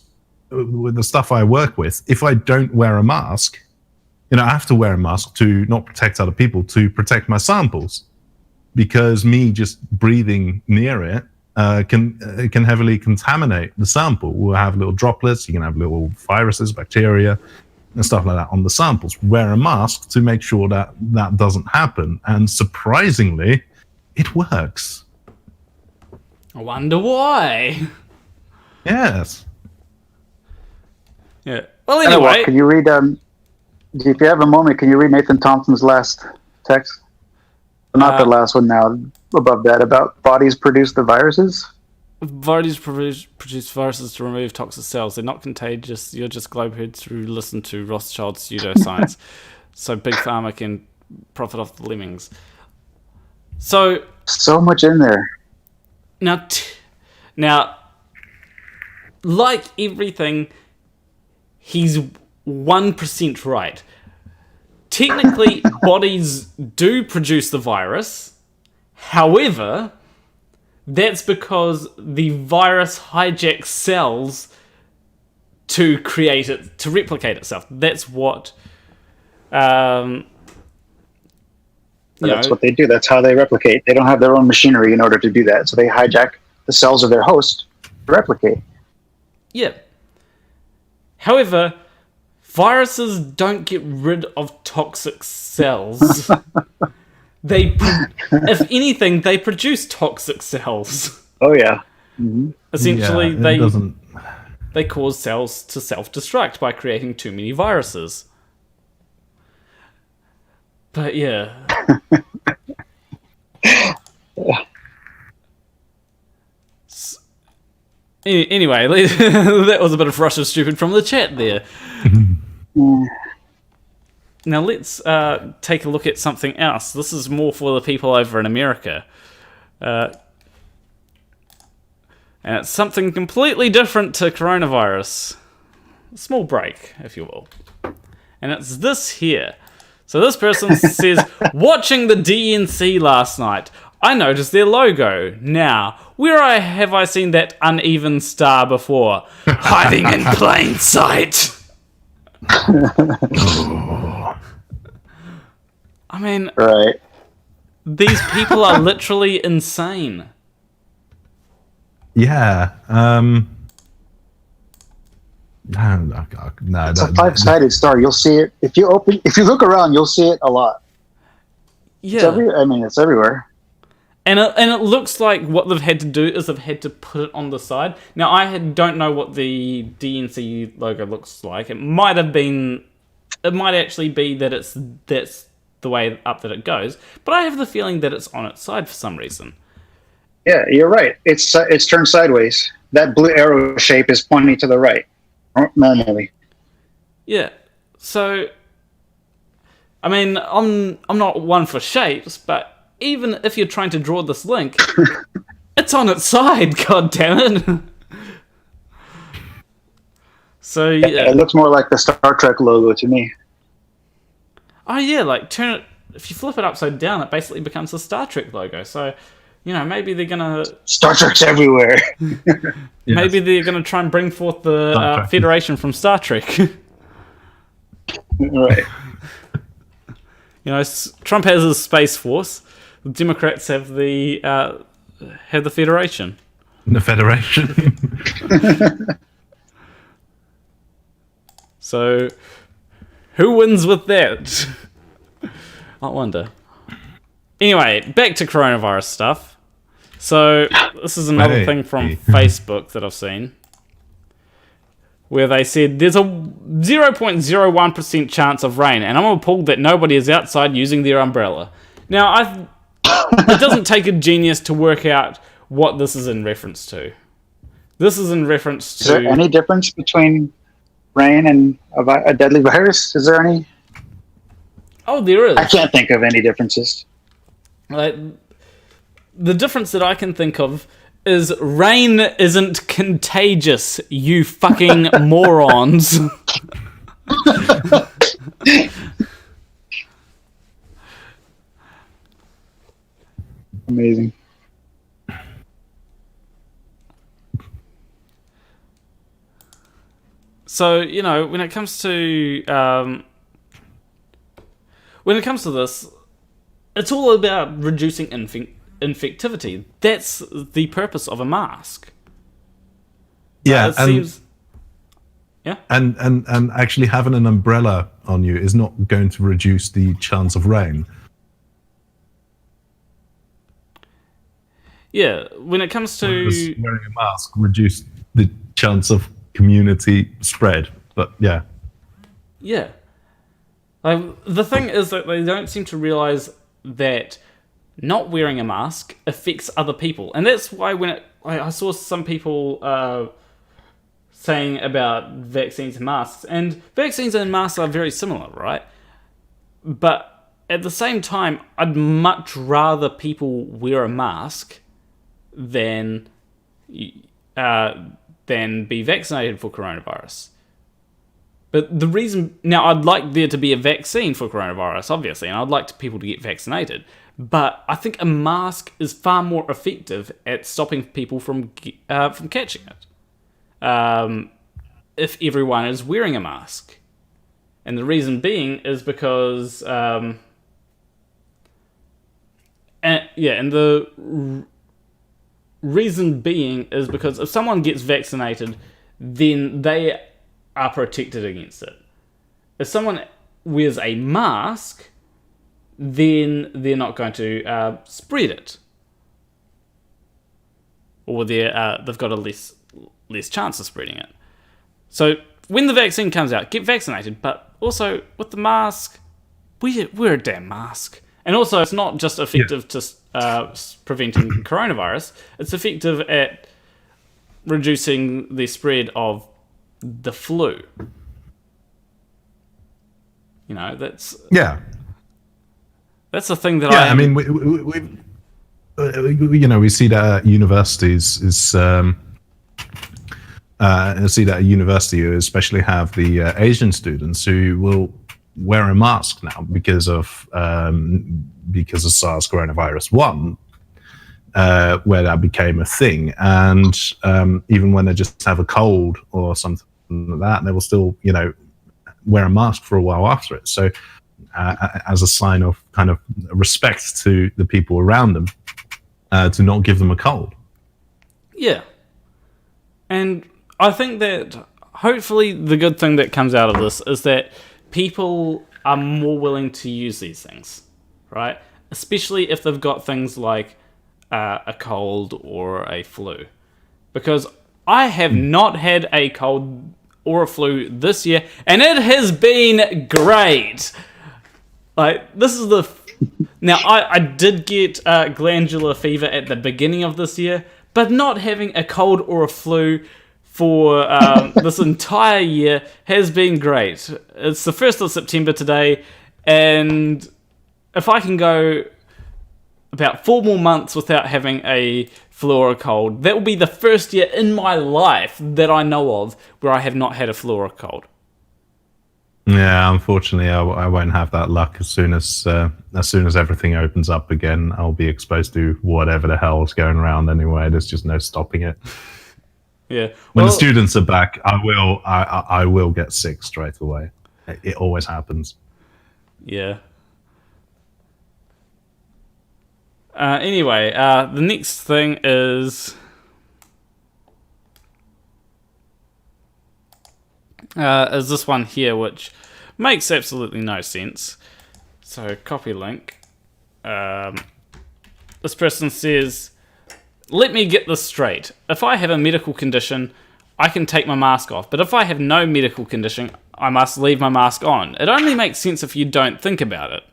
with the stuff I work with, if I don't wear a mask, I have to wear a mask to not protect other people, to protect my samples, because me just breathing near it can heavily contaminate the sample. We'll have little droplets. You can have little viruses, bacteria, and stuff like that on the samples. Wear a mask to make sure that that doesn't happen. And surprisingly, it works. I wonder why. Yes. Yeah. Well, anyway. Can you read, if you have a moment, can you read Nathan Thompson's last text? Not the last one now, above that, about bodies produce the viruses? Bodies produce viruses to remove toxic cells. They're not contagious. You're just globeheads who listen to Rothschild's pseudoscience. So Big Pharma can profit off the lemmings. So much in there. Now, like everything, he's 1% right. Technically, bodies do produce the virus. However, that's because the virus hijacks cells to create it, to replicate itself. That's what. That's what they do. That's how they replicate. They don't have their own machinery in order to do that, so they hijack the cells of their host to replicate. Yeah. However, viruses don't get rid of toxic cells. If anything, they produce toxic cells. Oh yeah. Mm-hmm. Essentially, they cause cells to self-destruct by creating too many viruses. But yeah. Anyway, that was a bit of Russian stupid from the chat there. Now let's take a look at something else. This is more for the people over in America. And it's something completely different to coronavirus. A small break, if you will. And it's this here. So this person says, watching the DNC last night, I noticed their logo. Now, where have I seen that uneven star before? Hiding in plain sight. I mean, right. These people are literally insane. Yeah. No, It's a 5-sided star. You'll see it if you look around. You'll see it a lot. Yeah. It's everywhere. And it looks like what they've had to do is they've had to put it on the side. Now, don't know what the DNC logo looks like. It might actually be that that's the way up that it goes. But I have the feeling that it's on its side for some reason. Yeah, you're right. It's turned sideways. That blue arrow shape is pointing to the right, normally. Yeah. So, I mean, I'm not one for shapes, but even if you're trying to draw this link, it's on its side, god damn it. So, yeah. It looks more like the Star Trek logo to me. Oh, yeah, like, if you flip it upside down, it basically becomes the Star Trek logo. So, maybe they're gonna... Star Trek's everywhere. Maybe they're gonna try and bring forth the Federation from Star Trek. Right. Trump has his Space Force. The Democrats have the Federation. The Federation. So, who wins with that? I wonder. Anyway, back to coronavirus stuff. So, this is another thing from Facebook that I've seen, where they said there's a 0.01% chance of rain, and I'm appalled that nobody is outside using their umbrella. Now, it doesn't take a genius to work out what this is in reference to. This is in reference to... Is there any difference between rain and a deadly virus? Is there any? Oh, there is. I can't think of any differences. The difference that I can think of is rain isn't contagious, you fucking morons. Amazing. So, when it comes to this, it's all about reducing infectivity. That's the purpose of a mask. Yeah, and and actually having an umbrella on you is not going to reduce the chance of rain. Yeah, when it comes to wearing a mask, reduce the chance of community spread. But yeah. The thing is that they don't seem to realize that not wearing a mask affects other people, and that's why when I saw some people saying about vaccines and masks, and vaccines and masks are very similar, right? But at the same time, I'd much rather people wear a mask than be vaccinated for coronavirus. But the reason... Now, I'd like there to be a vaccine for coronavirus, obviously, and I'd like people to get vaccinated. But I think a mask is far more effective at stopping people from catching it. If everyone is wearing a mask. And the reason being is because... reason being is because if someone gets vaccinated, then they are protected against it. If someone wears a mask, then they're not going to spread it, or they've got a less chance of spreading it. So when the vaccine comes out, get vaccinated, but also with the mask, wear a damn mask. And also, it's not just effective to preventing coronavirus, it's effective at reducing the spread of the flu. That's the thing that I mean, we see that at universities see that at university you especially have the Asian students who will wear a mask now because of SARS coronavirus 1, where that became a thing, and even when they just have a cold or something like that, they will still wear a mask for a while after it. So as a sign of kind of respect to the people around them, to not give them a cold. Yeah, And I think that hopefully the good thing that comes out of this is that people are more willing to use these things, right? Especially if they've got things like a cold or a flu. Because I have not had a cold or a flu this year, and it has been great. Like, this is the... Now, I did get glandular fever at the beginning of this year, but not having a cold or a flu for this entire year has been great. It's the 1st of September today, and if I can go about 4 more months without having a flu or a cold, that will be the first year in my life that I know of where I have not had a flu or a cold. Yeah, unfortunately, I won't have that luck. As soon as everything opens up again, I'll be exposed to whatever the hell is going around anyway. There's just no stopping it. Yeah. When the students are back, I will get sick straight away. It always happens. Yeah. Anyway, the next thing is this one here, which makes absolutely no sense. So, copy link. This person says, let me get this straight. If I have a medical condition, I can take my mask off. But if I have no medical condition, I must leave my mask on. It only makes sense if you don't think about it.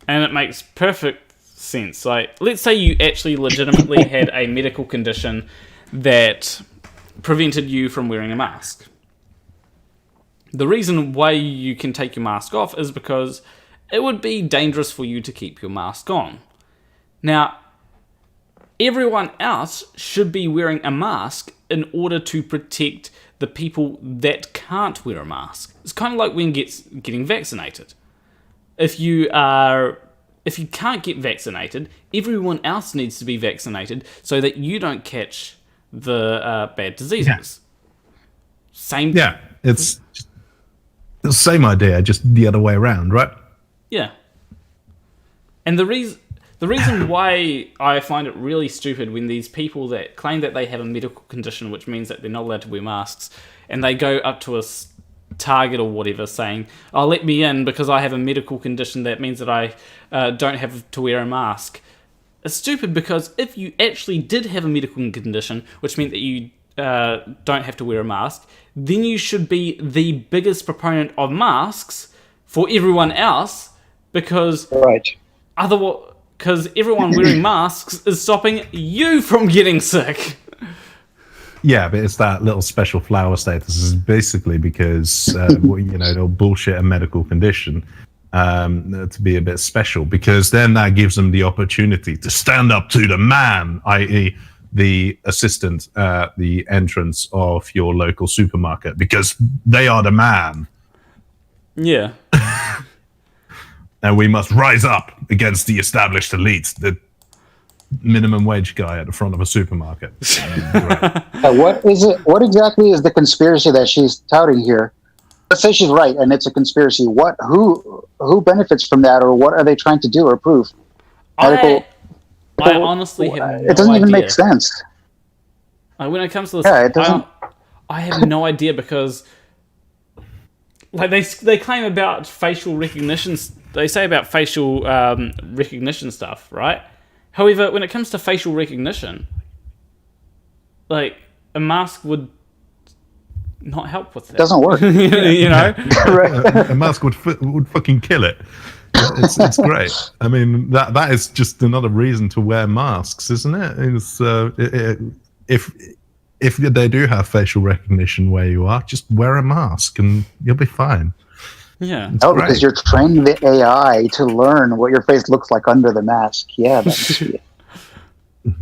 And it makes perfect sense. Like, let's say you actually legitimately had a medical condition that prevented you from wearing a mask. The reason why you can take your mask off is because it would be dangerous for you to keep your mask on. Now, everyone else should be wearing a mask in order to protect the people that can't wear a mask. It's kind of like when getting vaccinated. If you can't get vaccinated, everyone else needs to be vaccinated so that you don't catch the bad diseases. Yeah. Same. Yeah, it's the same idea, just the other way around, right? Yeah. And the reason why I find it really stupid when these people that claim that they have a medical condition, which means that they're not allowed to wear masks, and they go up to a Target or whatever saying, oh, let me in because I have a medical condition that means that I don't have to wear a mask. It's stupid because if you actually did have a medical condition, which meant that you don't have to wear a mask, then you should be the biggest proponent of masks for everyone else because everyone wearing masks is stopping you from getting sick. Yeah, but it's that little special flower status. Is basically because they'll bullshit a medical condition to be a bit special, because then that gives them the opportunity to stand up to the man, i.e., the assistant at the entrance of your local supermarket, because they are the man. Yeah. And we must rise up against the established elite, the minimum wage guy at the front of a supermarket. What is it? What exactly is the conspiracy that she's touting here? Let's say she's right and it's a conspiracy. Who benefits from that, or what are they trying to do or prove? I honestly have no idea. It doesn't even make sense. When it comes to this, it doesn't. I have no idea, because like they claim about facial recognition. They say about facial recognition stuff, right? However, when it comes to facial recognition, like, a mask would not help with that. It doesn't work. You know? A mask would fucking kill it. It's great. I mean, that is just another reason to wear masks, isn't it? If they do have facial recognition where you are, just wear a mask and you'll be fine. Yeah. Because you're training the AI to learn what your face looks like under the mask. Yeah, that's it.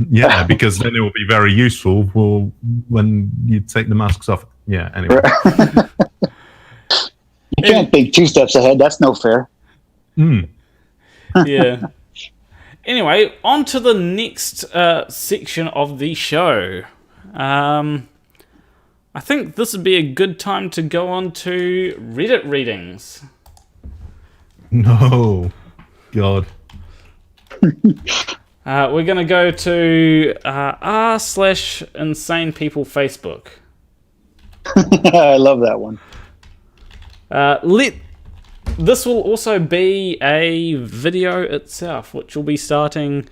Yeah, because then it will be very useful for when you take the masks off. Yeah, anyway. You can't think 2 steps ahead. That's no fair. Yeah. Anyway, on to the next section of the show. I think this would be a good time to go on to Reddit readings. No. God. We're going to go to r/insane people Facebook. I love that one. This will also be a video itself, which will be starting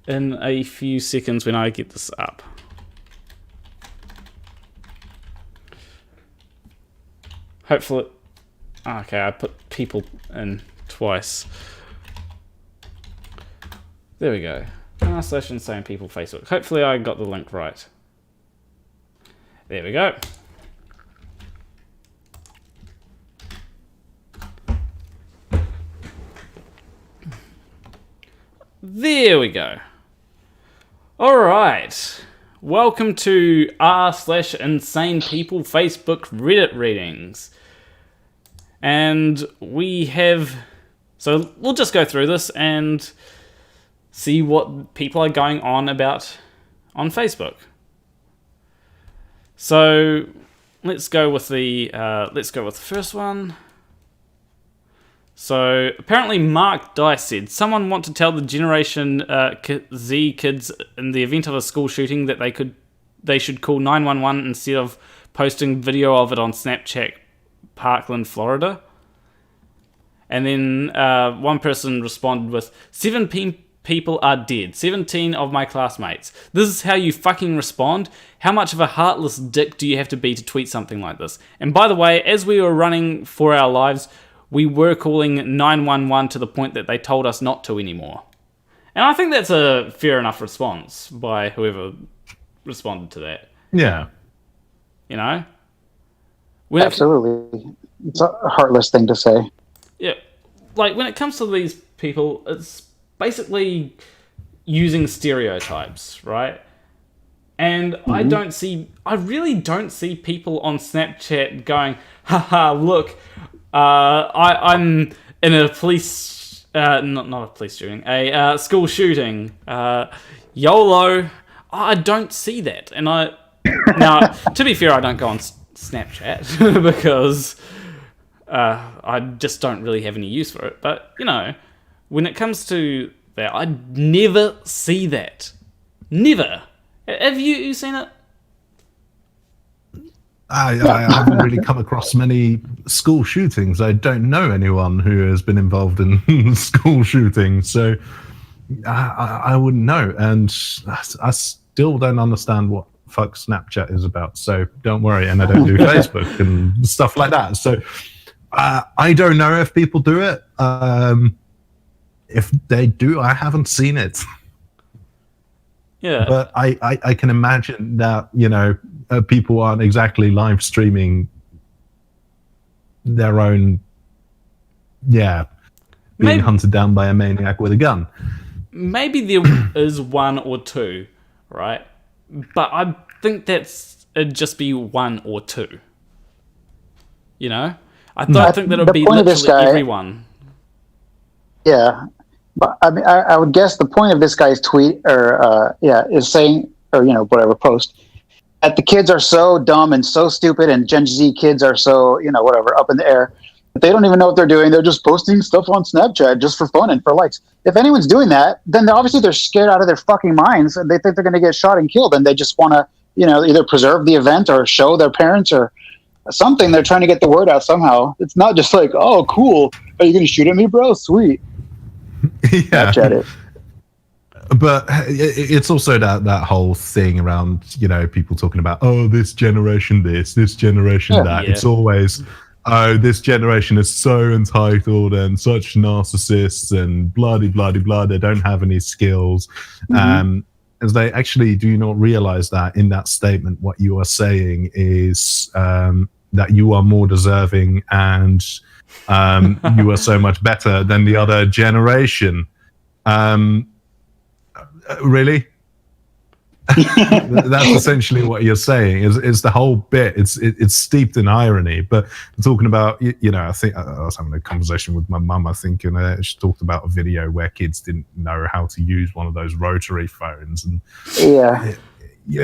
in a few seconds when I get this up. Hopefully... Okay, I put people in twice. There we go. r/insane people Facebook. Hopefully I got the link right. There we go. There we go. Alright. Welcome to r/insane people Facebook Reddit readings. And we have... So we'll just go through this and see what people are going on about on Facebook. So let's go with the first one. So apparently Mark Dice said, someone want to tell the Generation Z kids in the event of a school shooting that they should call 911 instead of posting video of it on Snapchat, Parkland, Florida. And then one person responded with, 17 people are dead. 17 of my classmates. This is how you fucking respond? How much of a heartless dick do you have to be to tweet something like this? And by the way, as we were running for our lives, we were calling 911 to the point that they told us not to anymore. And I think that's a fair enough response by whoever responded to that. Yeah. You know? Absolutely. It's a heartless thing to say. Yeah. Like, when it comes to these people, it's basically using stereotypes, right? And I really don't see people on Snapchat going, haha, look, I'm in a police, not a police shooting, a school shooting, YOLO. I don't see that. And now, to be fair, I don't go on Snapchat because I just don't really have any use for it. But, you know, when it comes to that, I never see that. Never. Have you seen it? I haven't really come across many school shootings. I don't know anyone who has been involved in school shootings, so I wouldn't know. And I still don't understand what fuck Snapchat is about, so don't worry. And I don't do Facebook and stuff like that. So I don't know if people do it. If they do, I haven't seen it. Yeah. But I can imagine that, you know, people aren't exactly live streaming their own, being hunted down by a maniac with a gun. Maybe there is one or two, right? But I think it'd just be one or two. You know? I don't think that it'd be literally everyone. Yeah. But I mean, I would guess the point of this guy's tweet is saying, or, you know, whatever post, that the kids are so dumb and so stupid and Gen Z kids are so, you know, whatever, up in the air. But they don't even know what they're doing. They're just posting stuff on Snapchat just for fun and for likes. If anyone's doing that, then they're scared out of their fucking minds and they think they're going to get shot and killed. And they just want to, you know, either preserve the event or show their parents or something. They're trying to get the word out somehow. It's not just like, oh, cool. Are you going to shoot at me, bro? Sweet. Yeah. Snapchat it. But it's also that whole thing around, you know, people talking about, oh, this generation this generation that. Yeah. It's always, oh, this generation is so entitled and such narcissists and blah-de-blah-de-blah. They don't have any skills. As they actually do not realize that in that statement, what you are saying is that you are more deserving and you are so much better than the other generation. Really? That's essentially what you're saying. Is the whole bit? It's steeped in irony. But talking about, you know, I think I was having a conversation with my mum. I think, and she talked about a video where kids didn't know how to use one of those rotary phones, and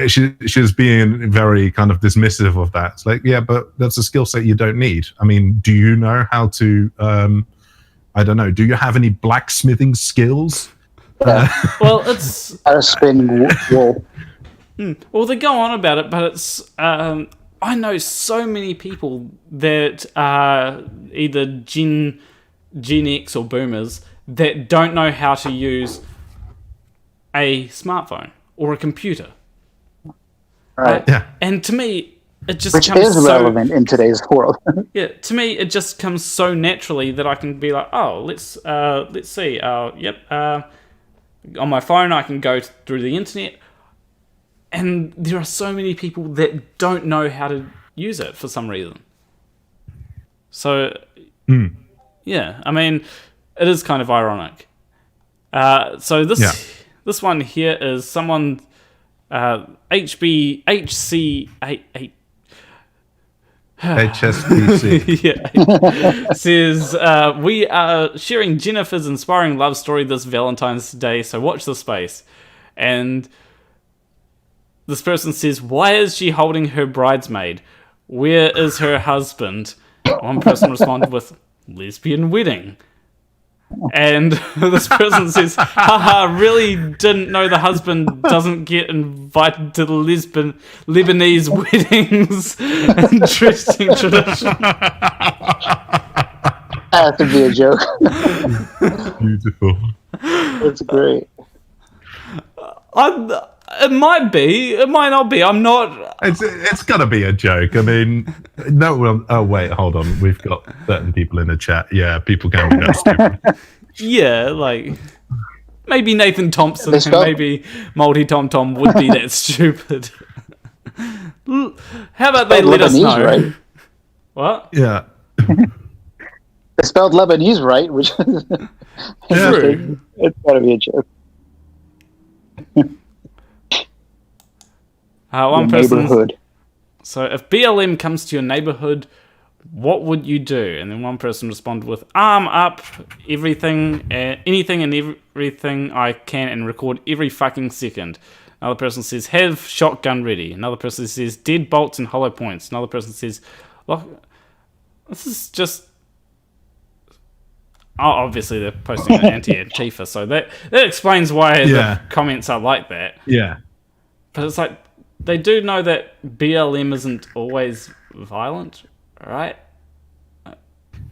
she was being very kind of dismissive of that. It's like, yeah, but that's a skill set you don't need. I mean, do you know how to? I don't know. Do you have any blacksmithing skills? Well, it's Out of spinning wool. well, they go on about it, but it's I know so many people that are either Gen X or Boomers that don't know how to use a smartphone or a computer. Right. Yeah. And to me, it just Which comes is relevant in today's world. Yeah, to me, it just comes so naturally that I can be like, oh, let's see. On my phone, I can go through the internet, and there are so many people that don't know how to use it for some reason. So, yeah, I mean, it is kind of ironic. So this one here is someone HC8 HSBC. yeah. Says, we are sharing Jennifer's inspiring love story this Valentine's Day, so watch the space. And this person says, why is she holding her bridesmaid? Where is her husband? One person responded with, lesbian wedding. And this person says, haha, really didn't know the husband doesn't get invited to the Lebanese weddings. Interesting tradition. That has to be a joke. Beautiful. It's great. It might be, it might not be. I'm not. It's gotta be a joke. I mean, no. Well, oh wait, hold on. We've got certain people in the chat. Yeah, people can be that stupid. Yeah, like maybe Nathan Thompson They and spell- maybe Moldy Tom Tom would be that stupid. How about they let us Lebanese, know? right? What? Yeah. They spelled Lebanese right, which is True. It's gotta be a joke. One person. Neighborhood. So if BLM comes to your neighborhood, what would you do? And then one person responded with, arm up, anything and everything I can and record every fucking second. Another person says, have shotgun ready. Another person says, dead bolts and hollow points. Another person says, look, this is just... Oh, obviously they're posting an anti-Antifa, so that explains why the comments are like that. Yeah. But it's like, they do know that BLM isn't always violent, right?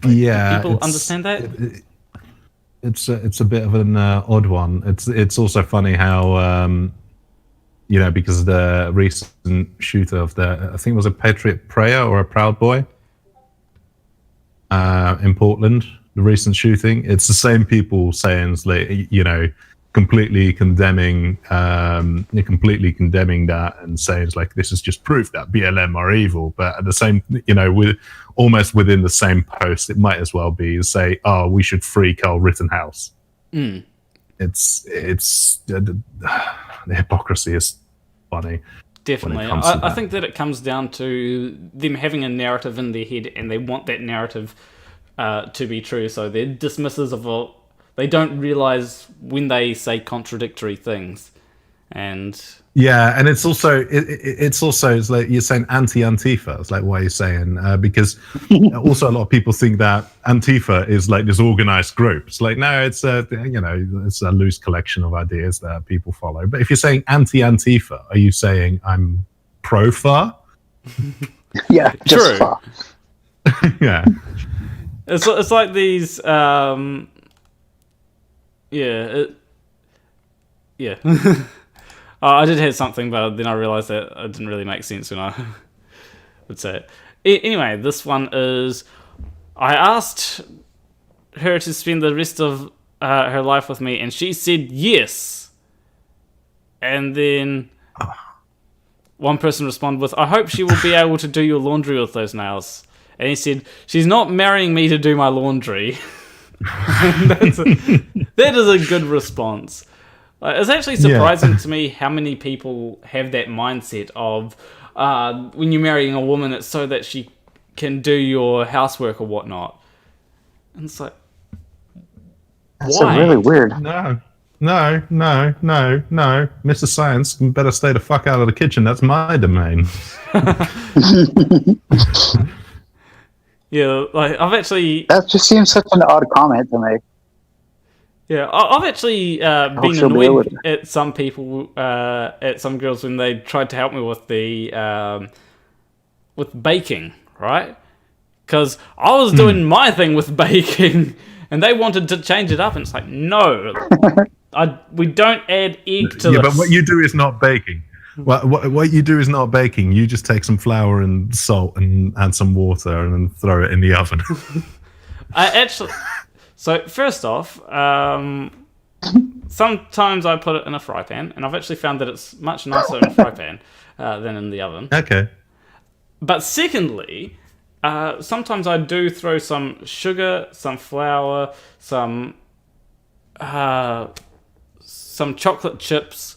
Yeah. People understand that? It's a bit of an odd one. It's also funny how because the recent shooter of I think it was a Patriot Prayer or a Proud Boy in Portland. The recent shooting, it's the same people saying, like, completely condemning that and saying it's like, this is just proof that BLM are evil. But at the same, with almost within the same post, it might as well be say, oh, we should free Carl Rittenhouse. It's the hypocrisy is funny. Definitely. I think that it comes down to them having a narrative in their head, and they want that narrative to be true, so they're dismissive of all. They don't realize when they say contradictory things, and and it's also it's like you're saying anti-Antifa. It's like, why are you saying? Because also a lot of people think that Antifa is like this organized group. It's like, no, it's it's a loose collection of ideas that people follow. But if you're saying anti-Antifa, are you saying I'm pro-FAR? Yeah, just True. far. Yeah. It's like these I did have something, but then I realized that it didn't really make sense when I would say it. Anyway, this one is, I asked her to spend the rest of her life with me, and she said yes. And then one person responded with, I hope she will be able to do your laundry with those nails. And he said, she's not marrying me to do my laundry. That is a good response. It's actually surprising to me how many people have that mindset of when you're marrying a woman, it's so that she can do your housework or whatnot. And it's like, That's why? really weird. No. Mr. Science, you better stay the fuck out of the kitchen. That's my domain. Yeah, like I've actually... That just seems such an odd comment to make. Yeah, I've actually been she'll be able annoyed at some people, at some girls when they tried to help me with the with baking, right? Because I was doing my thing with baking, and they wanted to change it up, and it's like, no, we don't add egg to this. But what you do is not baking. What you do is not baking. You just take some flour and salt and add some water and then throw it in the oven. So first off, sometimes I put it in a fry pan, and I've actually found that it's much nicer in a fry pan than in the oven. Okay. But secondly, sometimes I do throw some sugar, some flour, some chocolate chips,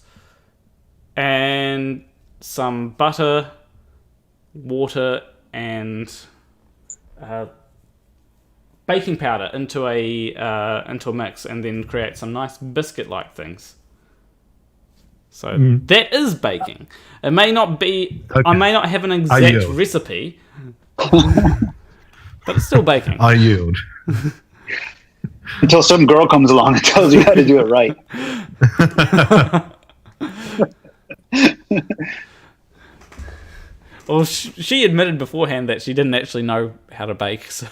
and some butter, water, and baking powder into a mix, and then create some nice biscuit-like things. So that is baking. It may not be. Okay. I may not have an exact recipe, but it's still baking. I yield. Until some girl comes along and tells you how to do it right. Well, she admitted beforehand that she didn't actually know how to bake, so.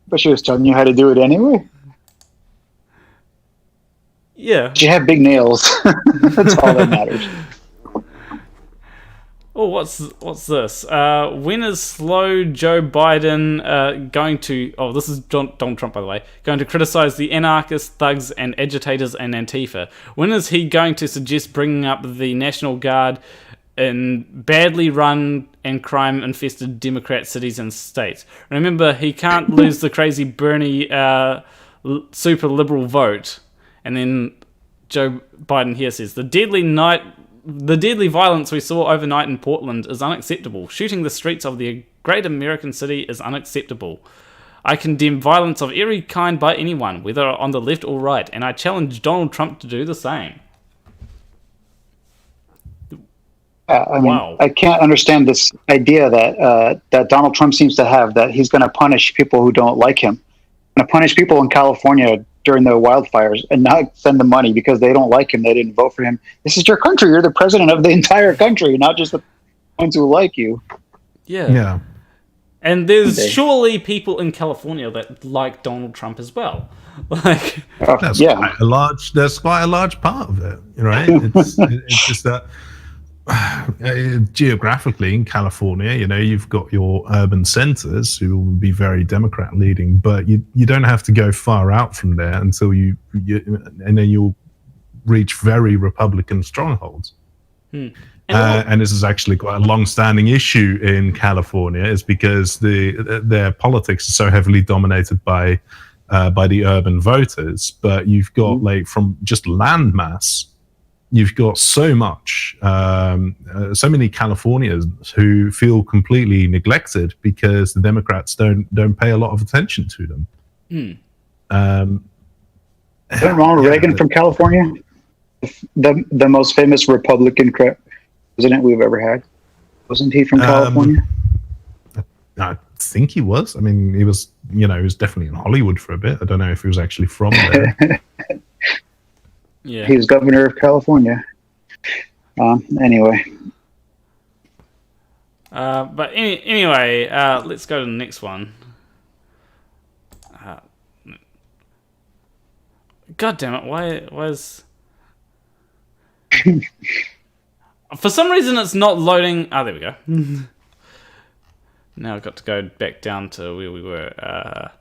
But she was telling you how to do it anyway. Yeah. She had big nails. That's all that matters. Oh, what's this? When is slow Joe Biden going to... Oh, this is Donald Trump, by the way. Going to criticize the anarchists, thugs, and agitators in Antifa. When is he going to suggest bringing up the National Guard in badly run and crime-infested Democrat cities and states? Remember, he can't lose the crazy Bernie super liberal vote. And then Joe Biden here says, the deadly violence we saw overnight in Portland is unacceptable. Shooting the streets of the great American city is unacceptable. I condemn violence of every kind by anyone, whether on the left or right, and I challenge Donald Trump to do the same. Wow. I can't understand this idea that Donald Trump seems to have, that he's going to punish people who don't like him. Going to punish people in California during the wildfires and not send them money because they don't like him, they didn't vote for him. This is your country. You're the president of the entire country, not just the ones who like you. Yeah. And there's surely people in California that like Donald Trump as well. Like, there's quite a large part of it, right? It's just that geographically in California, you've got your urban centers who will be very Democrat leading, but you don't have to go far out from there until you and then you'll reach very Republican strongholds. And this is actually quite a long-standing issue in California, is because their politics are so heavily dominated by the urban voters. But you've got like from just land mass. You've got so many Californians who feel completely neglected because the Democrats don't pay a lot of attention to them. Isn't Ronald Reagan from California? The most famous Republican president we've ever had. Wasn't he from California? I think he was. I mean, he was definitely in Hollywood for a bit. I don't know if he was actually from there. Yeah, he was governor of California. Anyway. But anyway, let's go to the next one. God damn it! Why is... For some reason, it's not loading. Oh, there we go. Now I've got to go back down to where we were.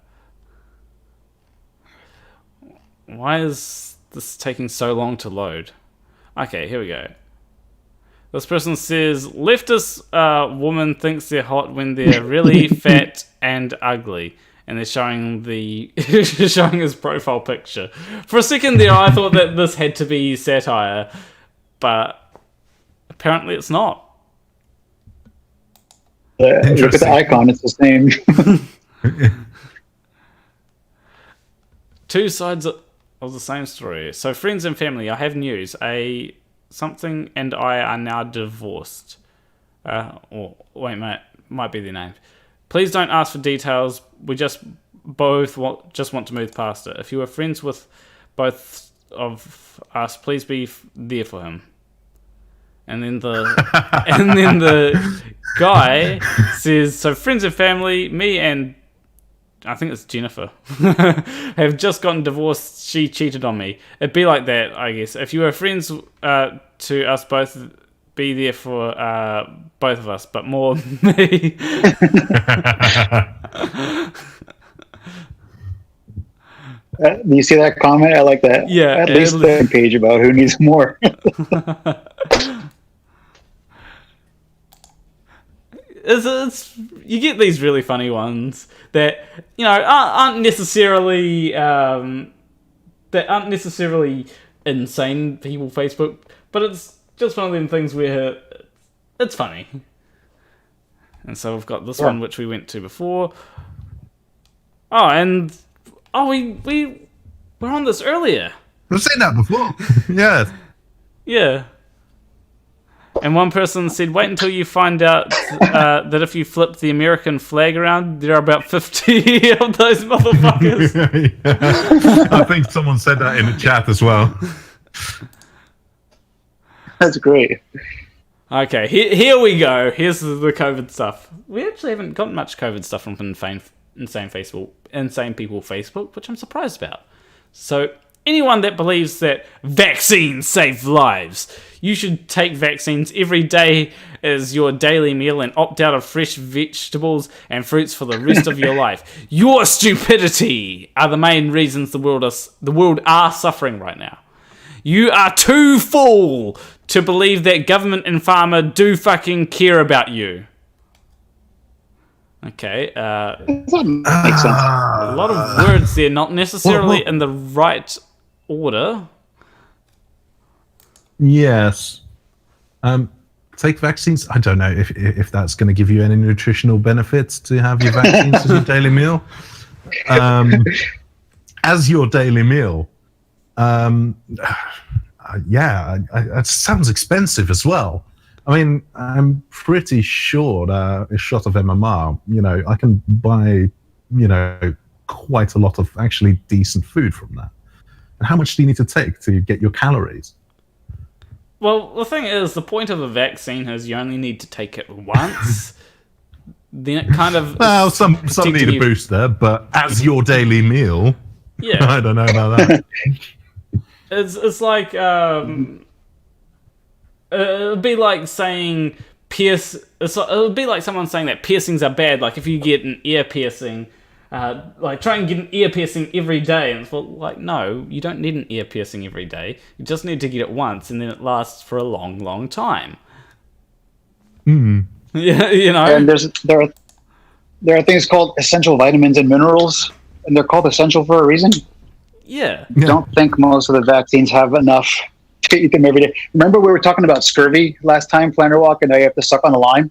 Why is this is taking so long to load? Okay, here we go. This person says, leftist woman thinks they're hot when they're really fat and ugly. And they're showing showing his profile picture. For a second there, I thought that this had to be satire. But apparently it's not. Look at the icon, it's the same. Two sides of the same story. So, friends and family, I have news. Something and I are now divorced. Or wait, might be their name. Please don't ask for details. We just just want to move past it. If you are friends with both of us, please be there for him. And then the guy says, so friends and family, me and I think it's Jennifer, have just gotten divorced. She cheated on me. It'd be like that, I guess. If you were friends to us both, be there for both of us, but more me. Do you see that comment? I like that. Yeah. At least the page about who needs more. It's you get these really funny ones that aren't necessarily insane people Facebook, but it's just one of them things where it's funny. And so we've got this one which we went to before. We were on this earlier. We've seen that before. Yeah. Yeah. And one person said, wait until you find out that if you flip the American flag around, there are about 50 of those motherfuckers. Yeah. I think someone said that in the chat as well. That's great. Okay, here we go. Here's the COVID stuff. We actually haven't got much COVID stuff from Insane People Facebook, which I'm surprised about. So, anyone that believes that vaccines save lives, you should take vaccines every day as your daily meal and opt out of fresh vegetables and fruits for the rest of your life. Your stupidity are the main reasons the world are suffering right now. You are too full to believe that government and pharma do fucking care about you. Okay, That makes sense. a lot of words there, not necessarily in the right order. Yes. Take vaccines. I don't know if that's going to give you any nutritional benefits to have your vaccines as your daily meal. As your daily meal. It sounds expensive as well. I mean, I'm pretty sure that a shot of MMR, I can buy, quite a lot of actually decent food from that. And how much do you need to take to get your calories? Well, the thing is, the point of a vaccine is you only need to take it once. Then it kind of... Well, some need a booster, but as your daily meal, yeah, I don't know about that. It's like... it'd be like saying it'd be like someone saying that piercings are bad. Like if you get an ear piercing, try and get an ear piercing every day. And it's no, you don't need an ear piercing every day. You just need to get it once, and then it lasts for a long, long time. Yeah, And there are things called essential vitamins and minerals, and they're called essential for a reason. Yeah. I don't think most of the vaccines have enough to eat them every day. Remember we were talking about scurvy last time, Flander Walk, and now you have to suck on a lime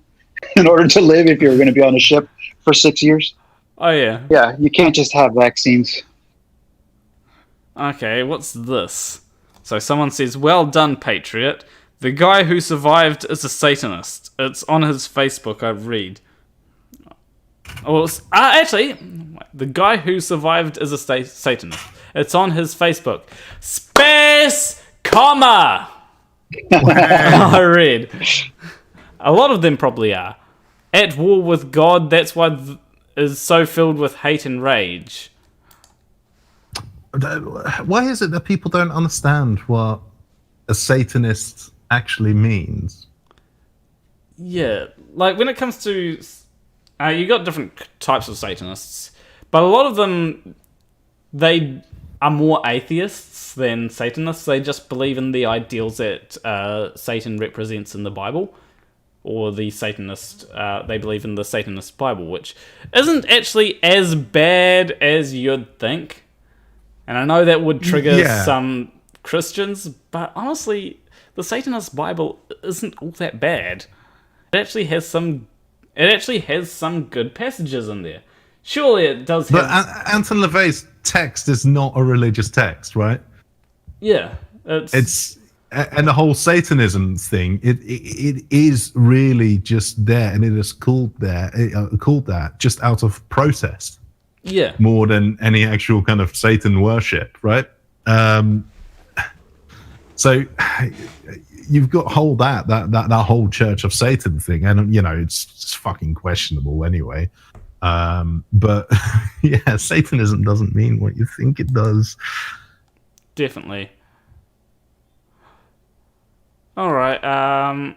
in order to live if you're going to be on a ship for 6 years? Oh, yeah. Yeah, you can't just have vaccines. Okay, what's this? So someone says, well done, Patriot. The guy who survived is a Satanist. It's on his Facebook, I read. Actually, the guy who survived is a Satanist. It's on his Facebook. Space comma! I read. A lot of them probably are. At war with God, that's why is so filled with hate and rage. Why is it that people don't understand what a Satanist actually means? Yeah, like when it comes to... you got different types of Satanists, but a lot of them, they are more atheists than Satanists. They just believe in the ideals that Satan represents in the Bible, or the Satanist, they believe in the Satanist Bible, which isn't actually as bad as you'd think. And I know that would trigger some Christians, but honestly, the Satanist Bible isn't all that bad. It actually has some good passages in there. Surely it does have... But Anton LaVey's text is not a religious text, right? Yeah. And the whole Satanism thing, it is really just there, and it is called that just out of protest. Yeah. more than any actual kind of Satan worship, right? So you've got that whole Church of Satan thing, and it's fucking questionable anyway. But yeah, Satanism doesn't mean what you think it does. Definitely. All right.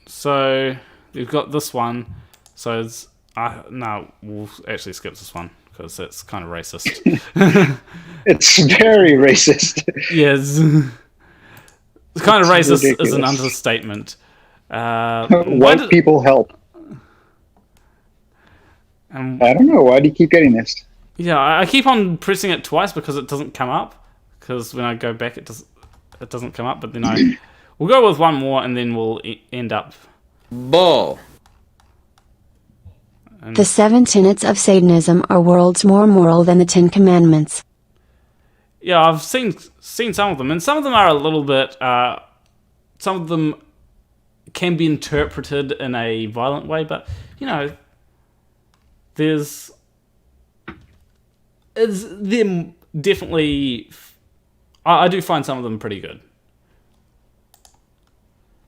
So we've got this one. So it's no, we'll actually skip this one because it's kind of racist. It's very racist. Yes. It's kind of racist ridiculous. is an understatement. White people help. I don't know. Why do you keep getting this? Yeah, I keep on pressing it twice because it doesn't come up. Because when I go back, it doesn't come up. But then we'll go with one more, and then we'll end up. Bull. The 7 tenets of Satanism are worlds more moral than the 10 Commandments. Yeah, I've seen some of them, and some of them are a little bit. Some of them can be interpreted in a violent way, but there's them definitely. I do find some of them pretty good.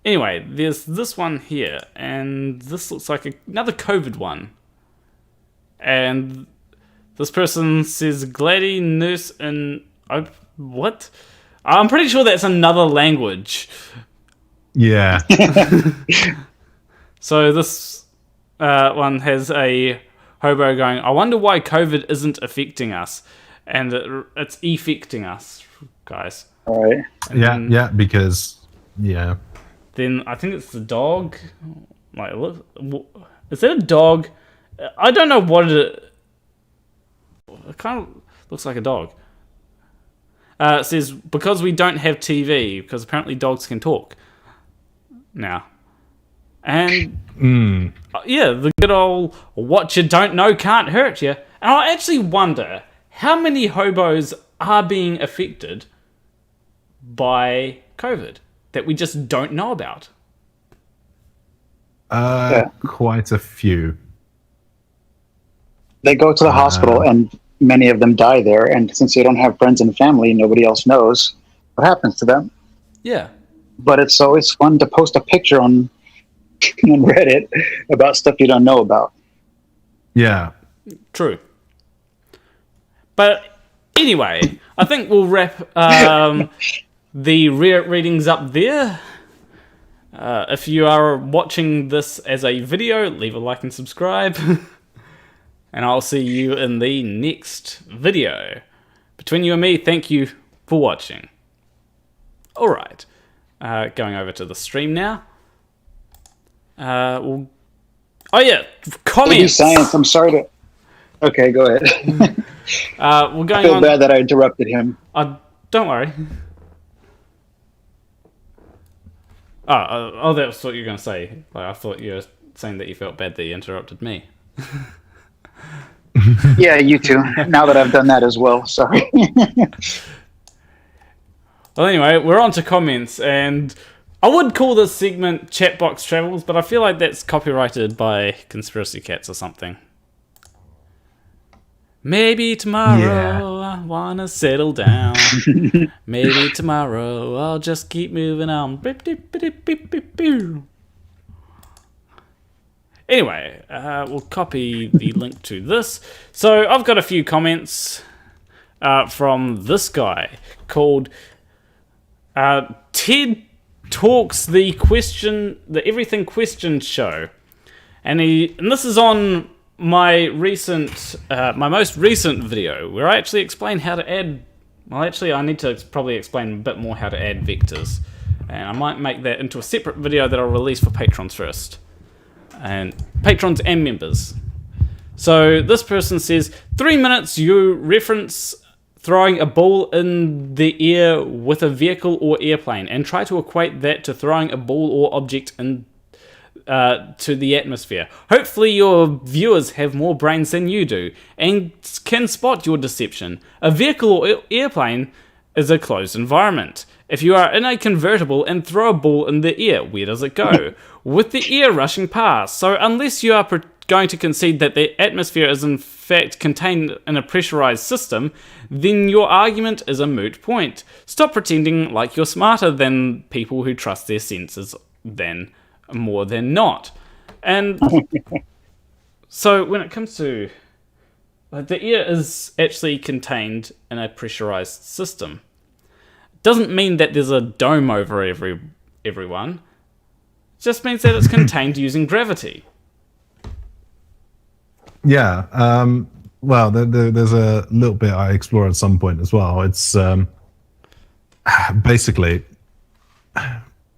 Anyway, there's this one here, and this looks like another COVID one. And this person says Glady nurse in what? I'm pretty sure that's another language. Yeah. So this one has a hobo going, I wonder why COVID isn't affecting us. And it's affecting us, guys. All right. And Yeah, because then I think it's the dog. Like, look, is that a dog? I don't know what it kind of looks like a dog. It says, because we don't have TV, because apparently dogs can talk now. And, yeah, the good old what you don't know can't hurt you. And I actually wonder how many hobos are being affected by COVID that we just don't know about. Quite a few. They go to the hospital, and many of them die there. And since they don't have friends and family, nobody else knows what happens to them. Yeah. But it's always fun to post a picture on Reddit about stuff you don't know about. Yeah. True. But anyway, I think we'll wrap the readings up there. If you are watching this as a video, leave a like and subscribe. And I'll see you in the next video. Between you and me, thank you for watching. Alright. Going over to the stream now. Oh yeah, comments. Science, I'm sorry to... Okay, go ahead. We're going I feel on... bad that I interrupted him. Don't worry. Oh, that's what you were going to say. Like, I thought you were saying that you felt bad that you interrupted me. Yeah, you too. Now that I've done that as well, sorry. Well, anyway, we're on to comments, and I would call this segment Chatbox Travels, but I feel like that's copyrighted by Conspiracy Cats or something. Maybe tomorrow I wanna settle down. Maybe tomorrow I'll just keep moving on. Beep, beep, beep, beep, beep, beep. Anyway, we'll copy the link to this. So I've got a few comments from this guy called Ted Talks the Everything Question Show, and this is on my most recent video where I actually explain how to add. Well, actually, I need to probably explain a bit more how to add vectors, and I might make that into a separate video that I'll release for patrons first. And patrons and members. So this person says, 3 minutes you reference throwing a ball in the air with a vehicle or airplane and try to equate that to throwing a ball or object in to the atmosphere. Hopefully your viewers have more brains than you do and can spot your deception. A vehicle or airplane is a closed environment. If you are in a convertible and throw a ball in the air, where does it go? With the air rushing past. So unless you are going to concede that the atmosphere is in fact contained in a pressurized system, then your argument is a moot point. Stop pretending like you're smarter than people who trust their senses more than not. And so when it comes to the air is actually contained in a pressurized system. Doesn't mean that there's a dome over everyone. It just means that it's contained using gravity. Yeah. Well, there's a little bit I explore at some point as well. It's basically,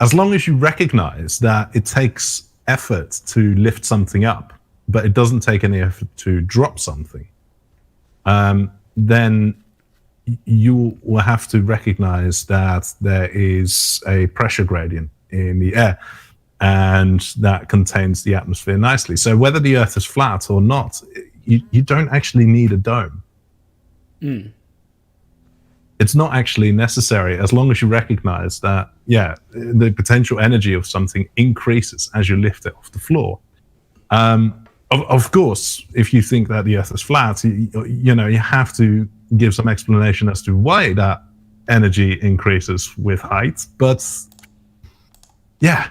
as long as you recognize that it takes effort to lift something up, but it doesn't take any effort to drop something, then you will have to recognize that there is a pressure gradient in the air, and that contains the atmosphere nicely. So whether the Earth is flat or not, you don't actually need a dome. Mm. It's not actually necessary, as long as you recognize that, the potential energy of something increases as you lift it off the floor. Of course, if you think that the Earth is flat, you have to give some explanation as to why that energy increases with height. But yeah,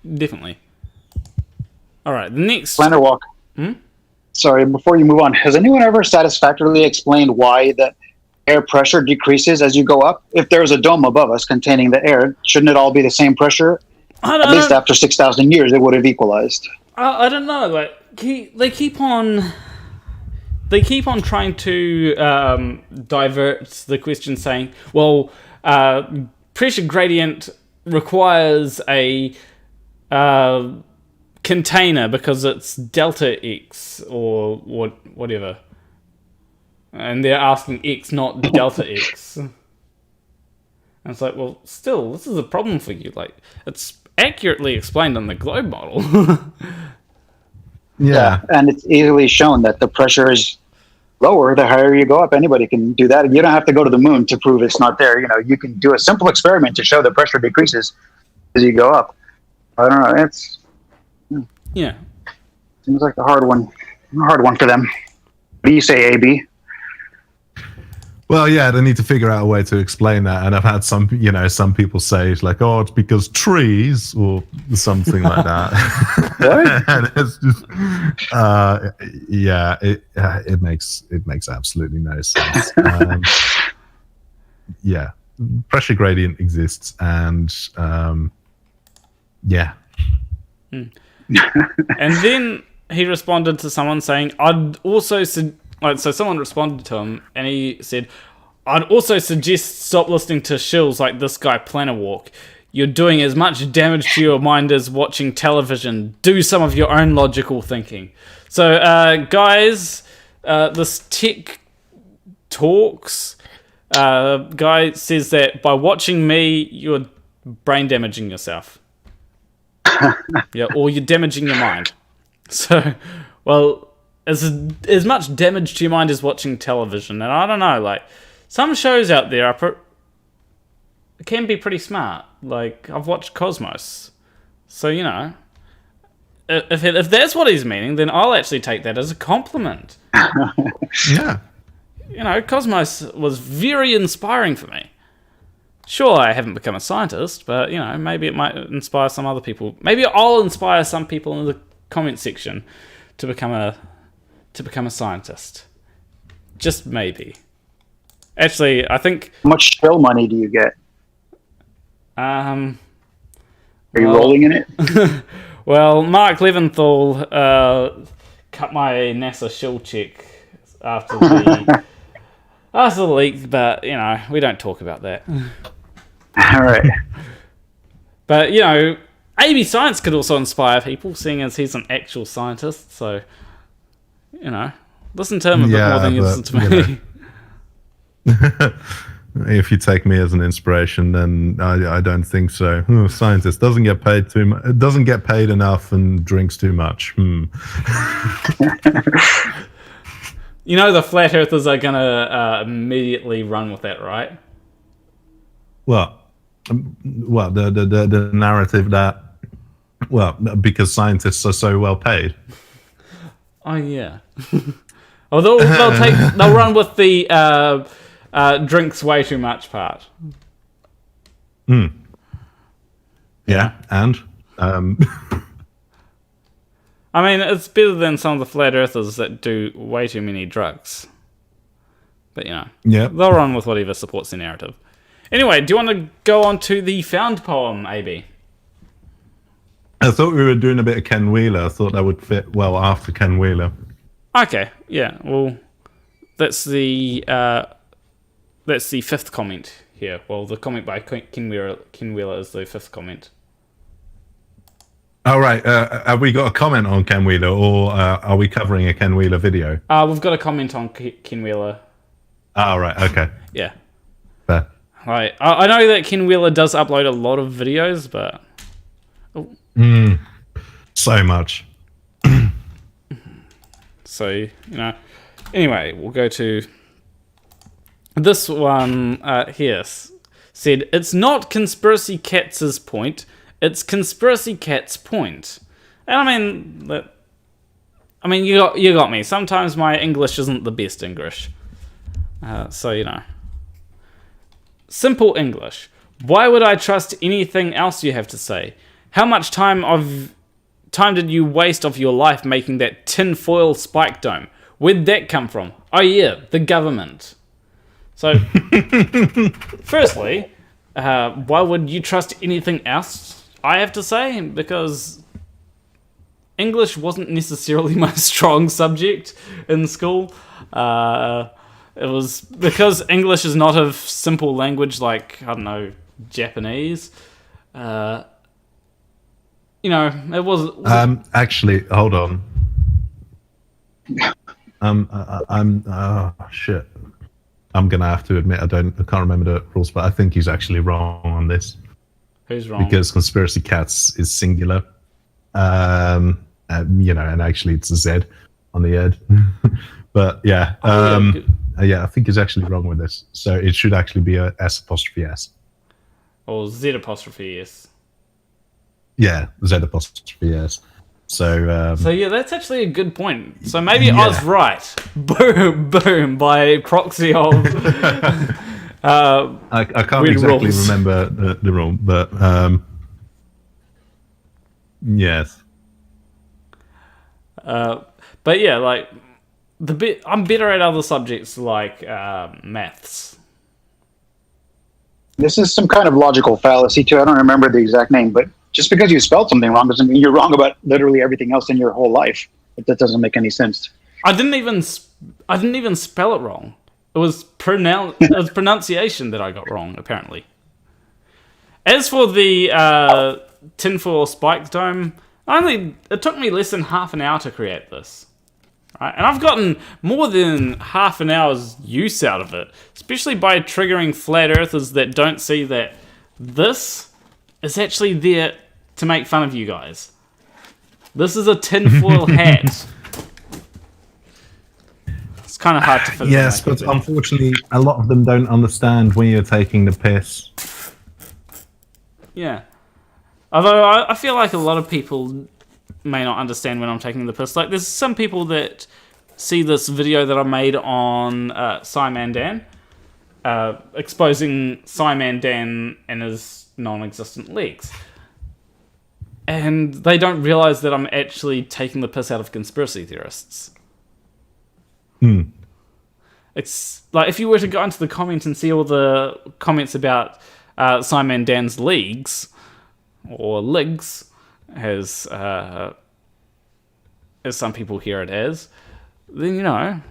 definitely. All right, the next Planet Walk. Sorry, before you move on, has anyone ever satisfactorily explained why the air pressure decreases as you go up? If there's a dome above us containing the air, shouldn't it all be the same pressure? At least after 6,000 years, it would have equalized. I don't know. Like they keep on trying to divert the question, saying, "Well, pressure gradient requires a container because it's delta X or whatever," and they're asking X, not delta X. And it's like, well, still, this is a problem for you. Like, it's accurately explained on the globe model. Yeah, and it's easily shown that the pressure is lower the higher you go up. Anybody can do that. You don't have to go to the moon to prove it's not there. You can do a simple experiment to show the pressure decreases as you go up. I don't know. It's seems like a hard one for them. What do you say, AB? Well, yeah, they need to figure out a way to explain that. And I've had some people say it's like, oh, it's because trees or something like that. What? And it's just, it makes absolutely no sense. Pressure gradient exists, and And then he responded to someone saying, I'd also so someone responded to him and he said, I'd also suggest stop listening to shills like this guy Planet Walk. You're doing as much damage to your mind as watching television. Do some of your own logical thinking. So, guys, this Tech Talks guy says that by watching me, you're brain damaging yourself. Or you're damaging your mind. So, well, as much damage to your mind as watching television. And I don't know, like, some shows out there can be pretty smart. Like, I've watched Cosmos. So, if that's what he's meaning, then I'll actually take that as a compliment. yeah. Cosmos was very inspiring for me. Sure, I haven't become a scientist, but, maybe it might inspire some other people. Maybe I'll inspire some people in the comment section to become a scientist. Just maybe. Actually, I think... How much shill money do you get? Are you rolling in it? Well, Mark Leventhal cut my NASA shill check after the leak, but, we don't talk about that. All right. But, AB Science could also inspire people, seeing as he's an actual scientist, so, listen to him a bit more than you listen to me. If you take me as an inspiration, then I don't think so. Scientist doesn't get paid doesn't get paid enough and drinks too much. The flat earthers are gonna immediately run with that, right? Well, the narrative that Well, because scientists are so well paid. Oh yeah. Oh, they'll run with the drinks way too much part. Yeah, and I mean, it's better than some of the flat earthers that do way too many drugs. But yeah, they'll run with whatever supports the narrative. Anyway, do you want to go on to the found poem, AB? I thought we were doing a bit of Ken Wheeler. I thought that would fit well after Ken Wheeler. Okay, yeah. Well, that's the fifth comment here. Well, the comment by Ken Wheeler is the fifth comment. All right. Have we got a comment on Ken Wheeler, or are we covering a Ken Wheeler video? We've got a comment on Ken Wheeler. Oh, right. Okay. Yeah. Fair. Right. I know that Ken Wheeler does upload a lot of videos, but So much. so Anyway, we'll go to this one here. Said it's not Conspiracy Cats' point. It's Conspiracy Cat's point. And I mean, you got me. Sometimes my English isn't the best English. So, Simple English. Why would I trust anything else you have to say? How much time did you waste of your life making that tinfoil spike dome? Where'd that come from? Oh yeah, the government. So, firstly, why would you trust anything else I have to say? Because English wasn't necessarily my strong subject in school. It was because English is not a simple language like, I don't know, Japanese. It was... Actually, hold on. Shit. I'm gonna have to admit I can't remember the rules, but I think he's actually wrong on this. Who's wrong? Because Conspiracy Cats is singular. And actually it's a Z on the end. But yeah. Yeah, I think he's actually wrong with this. So it should actually be a S apostrophe S. Or Z apostrophe S. Yeah, Z apostrophe S. So yeah, that's actually a good point. So maybe I was right. Boom, by proxy of... I can't exactly rules. remember the rule, but yes. But yeah, like I'm better at other subjects like maths. This is some kind of logical fallacy too. I don't remember the exact name, but just because you spelled something wrong doesn't mean you're wrong about literally everything else in your whole life. That doesn't make any sense. I didn't even spell it wrong. It was pronunciation that I got wrong, apparently. As for the tinfoil spike dome, it took me less than half an hour to create this. Right? And I've gotten more than half an hour's use out of it, especially by triggering flat earthers that don't see that this is actually there to make fun of you guys. This is a tinfoil hat. It's kind of hard to fit. Yes, but unfortunately, a lot of them don't understand when you're taking the piss. Yeah. Although I feel like a lot of people may not understand when I'm taking the piss. Like, there's some people that see this video that I made on Cymandan, exposing Cymandan and his non-existent legs. And they don't realize that I'm actually taking the piss out of conspiracy theorists. It's like, if you were to go into the comments and see all the comments about Cymandan's legs, or legs, as some people hear it as, then,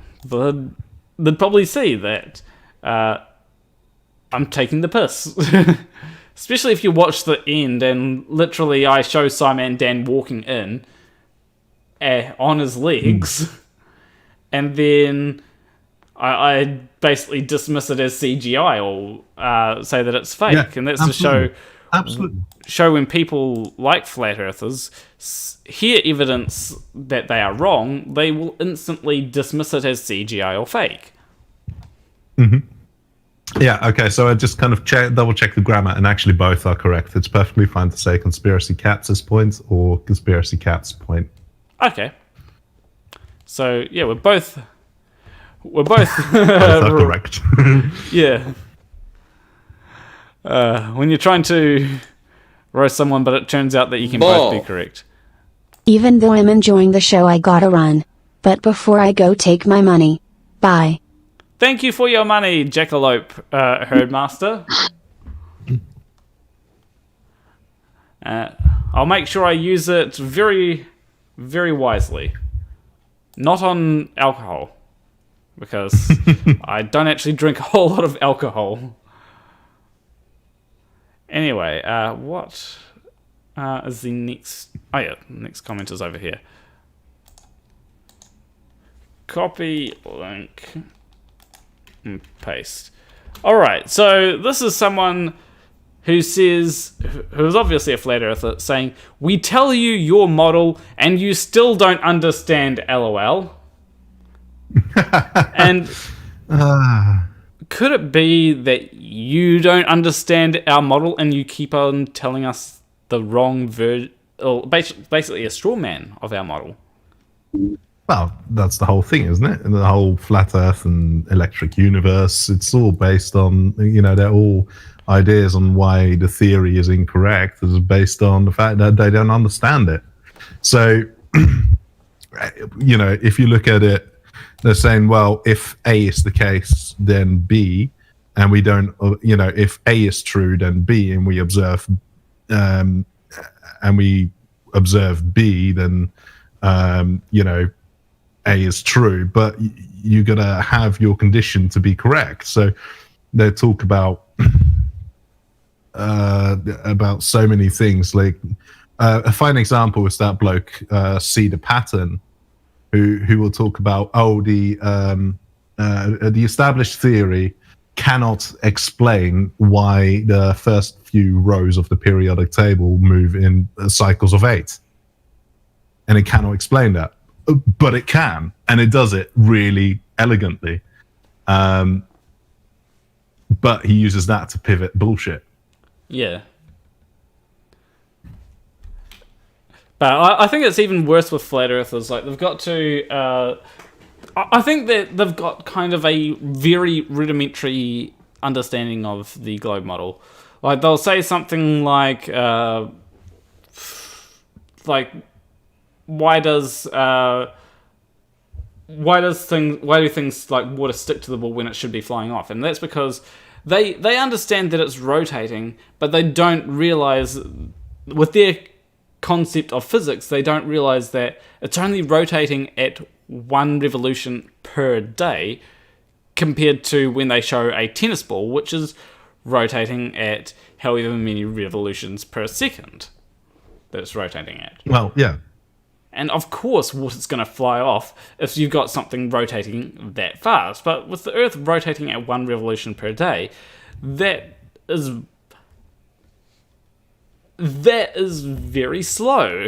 they'd probably see that I'm taking the piss. Especially if you watch the end and literally I show Cymandan walking in on his legs, and then I basically dismiss it as CGI or say that it's fake. Yeah, and that's absolutely. to show when people like flat earthers hear evidence that they are wrong, they will instantly dismiss it as CGI or fake. Yeah, okay, so I just kind of double check the grammar, and actually both are correct. It's perfectly fine to say conspiracy cats' point or conspiracy cat's point. Okay. So yeah, we're both Both are correct. Yeah. When you're trying to roast someone, but it turns out that you can both be correct. Even though I'm enjoying the show, I gotta run. But before I go, take my money. Bye. Thank you for your money, Jackalope Herdmaster. I'll make sure I use it very, very wisely. Not on alcohol. Because I don't actually drink a whole lot of alcohol. Anyway, what is the next... Oh yeah, the next comment is over here. Copy, link, and paste. Alright, so this is someone who says... who is obviously a flat earther, saying, "We tell you your model, and you still don't understand, LOL." And could it be that you don't understand our model and you keep on telling us the wrong or basically a straw man of our model? Well, that's the whole thing, isn't it? And the whole flat Earth and electric universe, it's all based on, they're all ideas on why the theory is incorrect. It's based on the fact that they don't understand it. So, if you look at it, they're saying, well, if A is the case, then B, and we don't, if A is true, then B, and we observe, B, then, A is true, but you gotta have your condition to be correct. So they talk about so many things. Like a fine example is that bloke, Cedar Patton, who will talk about the established theory cannot explain why the first few rows of the periodic table move in cycles of 8, and it cannot explain that, but it can, and it does it really elegantly. But he uses that to pivot bullshit. Yeah. But I think it's even worse with flat earthers. Like, they've got to... I think that they've got kind of a very rudimentary understanding of the globe model. Like, they'll say something like... why do things like water stick to the ball when it should be flying off? And that's because they understand that it's rotating, but they don't realize, with their concept of physics, they don't realize that it's only rotating at 1 revolution per day, compared to when they show a tennis ball, which is rotating at however many revolutions per second that it's rotating at. Well, yeah. And of course, water's going to fly off if you've got something rotating that fast. But with the Earth rotating at 1 revolution per day, that is very slow.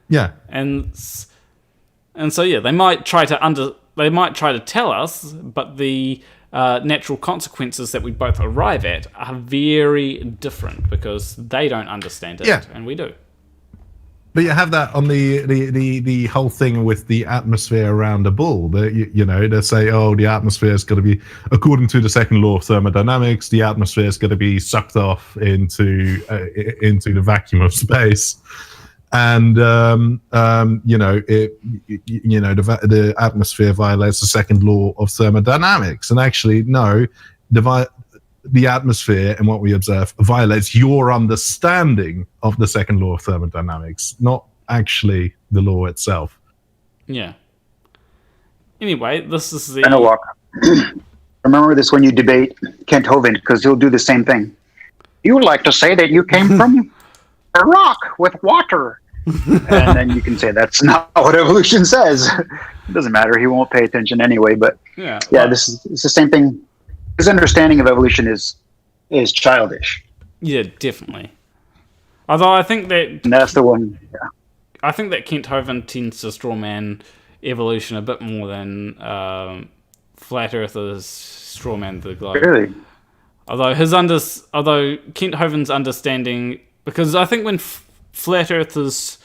Yeah. And so yeah, they might try to tell us, but the natural consequences that we both arrive at are very different because they don't understand it, and we do. But you have that on the whole thing with the atmosphere around a ball. They say, the atmosphere is going to be, according to the second law of thermodynamics, the atmosphere is going to be sucked off into the vacuum of space, and the atmosphere violates the second law of thermodynamics. And actually, no, the atmosphere and what we observe violates your understanding of the second law of thermodynamics, not actually the law itself. Yeah. Anyway, this is the... Walk. Remember this when you debate Kent Hovind, because he'll do the same thing. You would like to say that you came from a rock with water. And then you can say that's not what evolution says. It doesn't matter. He won't pay attention anyway. But it's the same thing. His understanding of evolution is childish. Yeah, definitely. Although I think that... And that's the one... Yeah. I think that Kent Hovind tends to strawman evolution a bit more than flat earthers strawman the globe. Really? Although Kent Hovind's understanding, because I think when flat earthers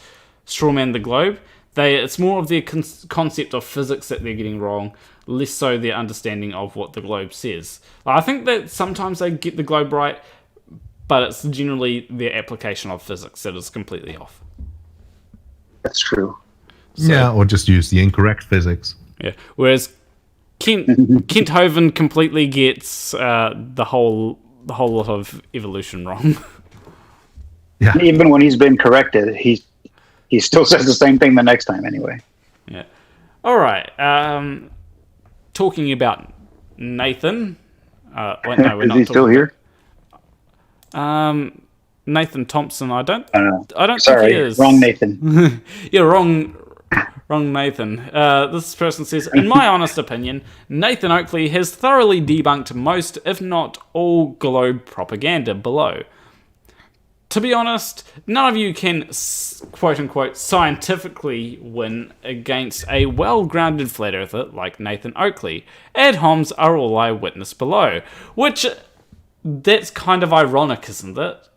strawman the globe, it's more of their concept of physics that they're getting wrong, less so their understanding of what the globe says. I think that sometimes they get the globe right, but it's generally their application of physics that is completely off. That's true. Yeah, or just use the incorrect physics. Yeah. Whereas Kent Hovind completely gets the whole lot of evolution wrong. Yeah. Even when he's been corrected, he still says the same thing the next time anyway. Yeah. All right. Talking about Nathan. Wait, no, we're Is not he still here? Nathan Thompson. I don't Sorry, think he is. wrong Nathan. Yeah, wrong Nathan. This person says, in my honest opinion, Nathan Oakley has thoroughly debunked most, if not all, globe propaganda below. To be honest, none of you can, quote-unquote, scientifically win against a well-grounded flat earther like Nathan Oakley. Ad homs are all I witness below. Which, that's kind of ironic, isn't it?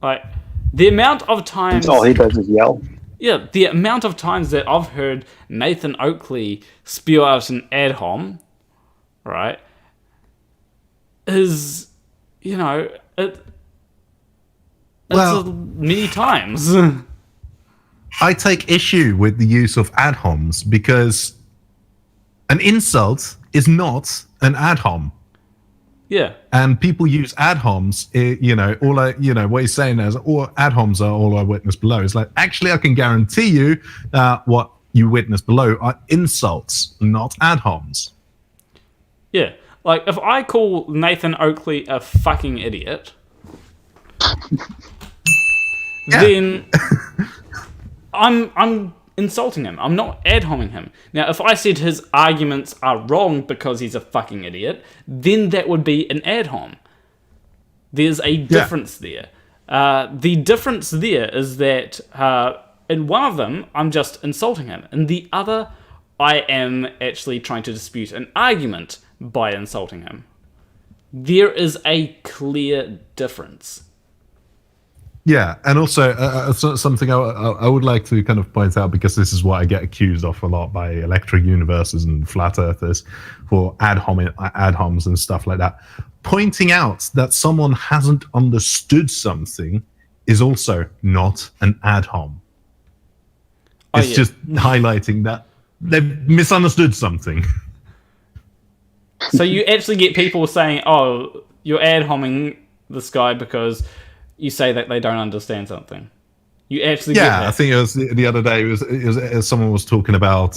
Like, the amount of times... All he does is yell. Yeah, the amount of times that I've heard Nathan Oakley spew out an ad hom, right, is, many times. I take issue with the use of ad homs because an insult is not an ad hom. Yeah. And people use ad homs, what he's saying is, all ad homs are all I witness below. It's like, actually, I can guarantee you what you witness below are insults, not ad homs. Yeah. Like, if I call Nathan Oakley a fucking idiot, then I'm insulting him. I'm not ad homing him. Now, if I said his arguments are wrong because he's a fucking idiot, then that would be an ad hom. There's a difference there. The difference there is that in one of them, I'm just insulting him. In the other, I am actually trying to dispute an argument by insulting him. There is a clear difference. Yeah, and also something I would like to kind of point out, because this is what I get accused of a lot by electric universes and flat earthers for ad homs and stuff like that. Pointing out that someone hasn't understood something is also not an ad hom. It's just highlighting that they've misunderstood something. So you actually get people saying, "Oh, you're ad homing this guy because you say that they don't understand something." You actually get that. I think it was the other day. It was someone was talking about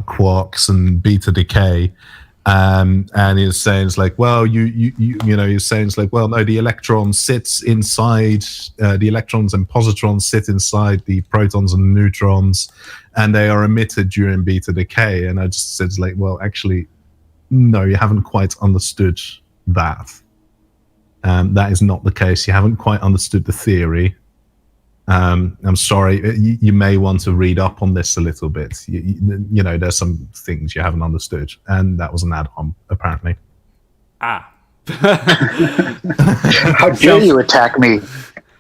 quarks and beta decay, and he was saying it's like, well, he's saying it's like, well, no, the electron sits inside the electrons and positrons sit inside the protons and neutrons, and they are emitted during beta decay. And I just said, like, well, actually, no, you haven't quite understood that. That is not the case. You haven't quite understood the theory. I'm sorry. You may want to read up on this a little bit. There's some things you haven't understood, and that was an ad hom, apparently. How dare you attack me?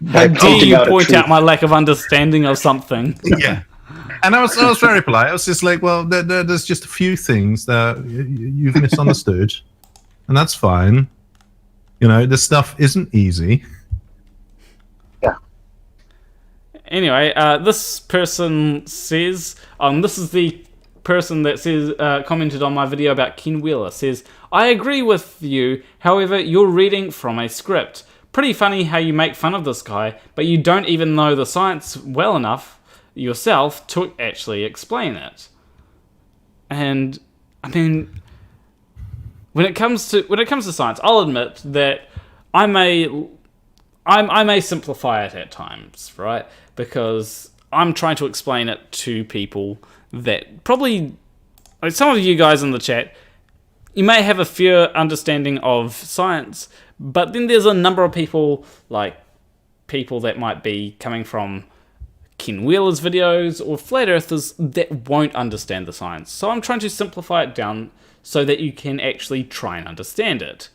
How dare you point out my lack of understanding of something? Yeah. And I was very polite. I was just like, well, there's just a few things that you've misunderstood, and that's fine. This stuff isn't easy. Yeah. Anyway, this person says, this is the person that says, commented on my video about Ken Wheeler, says, I agree with you, however, you're reading from a script. Pretty funny how you make fun of this guy, but you don't even know the science well enough yourself to actually explain it. And I mean, when it comes to science, I'll admit that I may simplify it at times, right? Because I'm trying to explain it to people that probably, like some of you guys in the chat, you may have a fair understanding of science, but then there's a number of people, like people that might be coming from Ken Wheeler's videos or flat earthers that won't understand the science. So I'm trying to simplify it down so that you can actually try and understand it.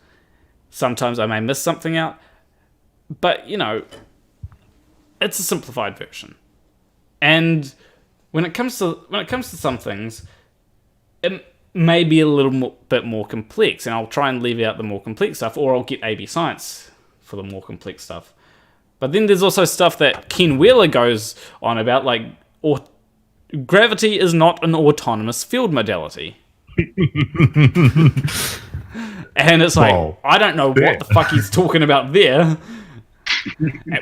Sometimes I may miss something out, but you know, it's a simplified version. And when it comes to some things, it may be a little bit more complex, and I'll try and leave out the more complex stuff, or I'll get AB Science for the more complex stuff. But then there's also stuff that Ken Wheeler goes on about, like, gravity is not an autonomous field modality. And it's like, Whoa. I don't know what the fuck he's talking about there.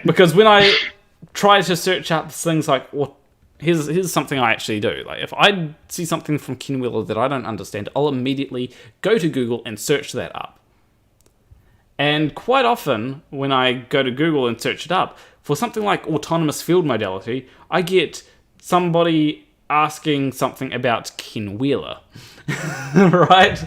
Because when I try to search up things like, here's something I actually do. Like, if I see something from Ken Wheeler that I don't understand, I'll immediately go to Google and search that up. And quite often, when I go to Google and search it up, for something like autonomous field modality, I get somebody asking something about Ken Wheeler. Right?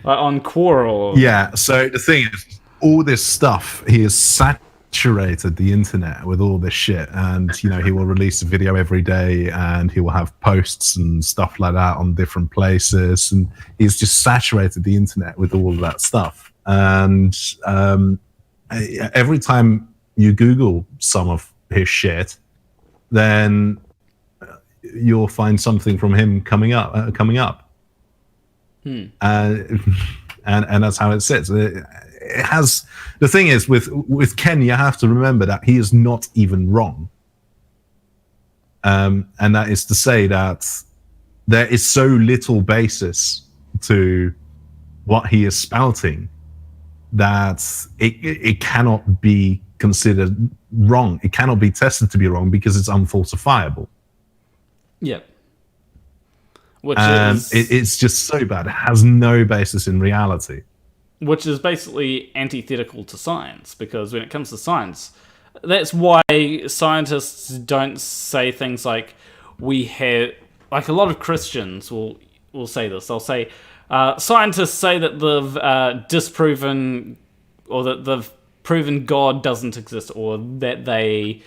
Like on Quora or... Yeah, so the thing is, all this stuff, he has saturated the internet with all this shit, and, you know, he will release a video every day, and he will have posts and stuff like that on different places, and he's just saturated the internet with all of that stuff. And every time you Google some of his shit, then you'll find something from him coming up. And that's how it sits. It has, the thing is, with Ken, you have to remember that he is not even wrong. And that is to say that there is so little basis to what he is spouting that it cannot be considered wrong. It cannot be tested to be wrong because it's unfalsifiable. Yeah. It's just so bad. It has no basis in reality. Which is basically antithetical to science, because when it comes to science, that's why scientists don't say things like, we have... Like, a lot of Christians will say this. They'll say, scientists say that they've disproven, or that they've proven God doesn't exist, or that they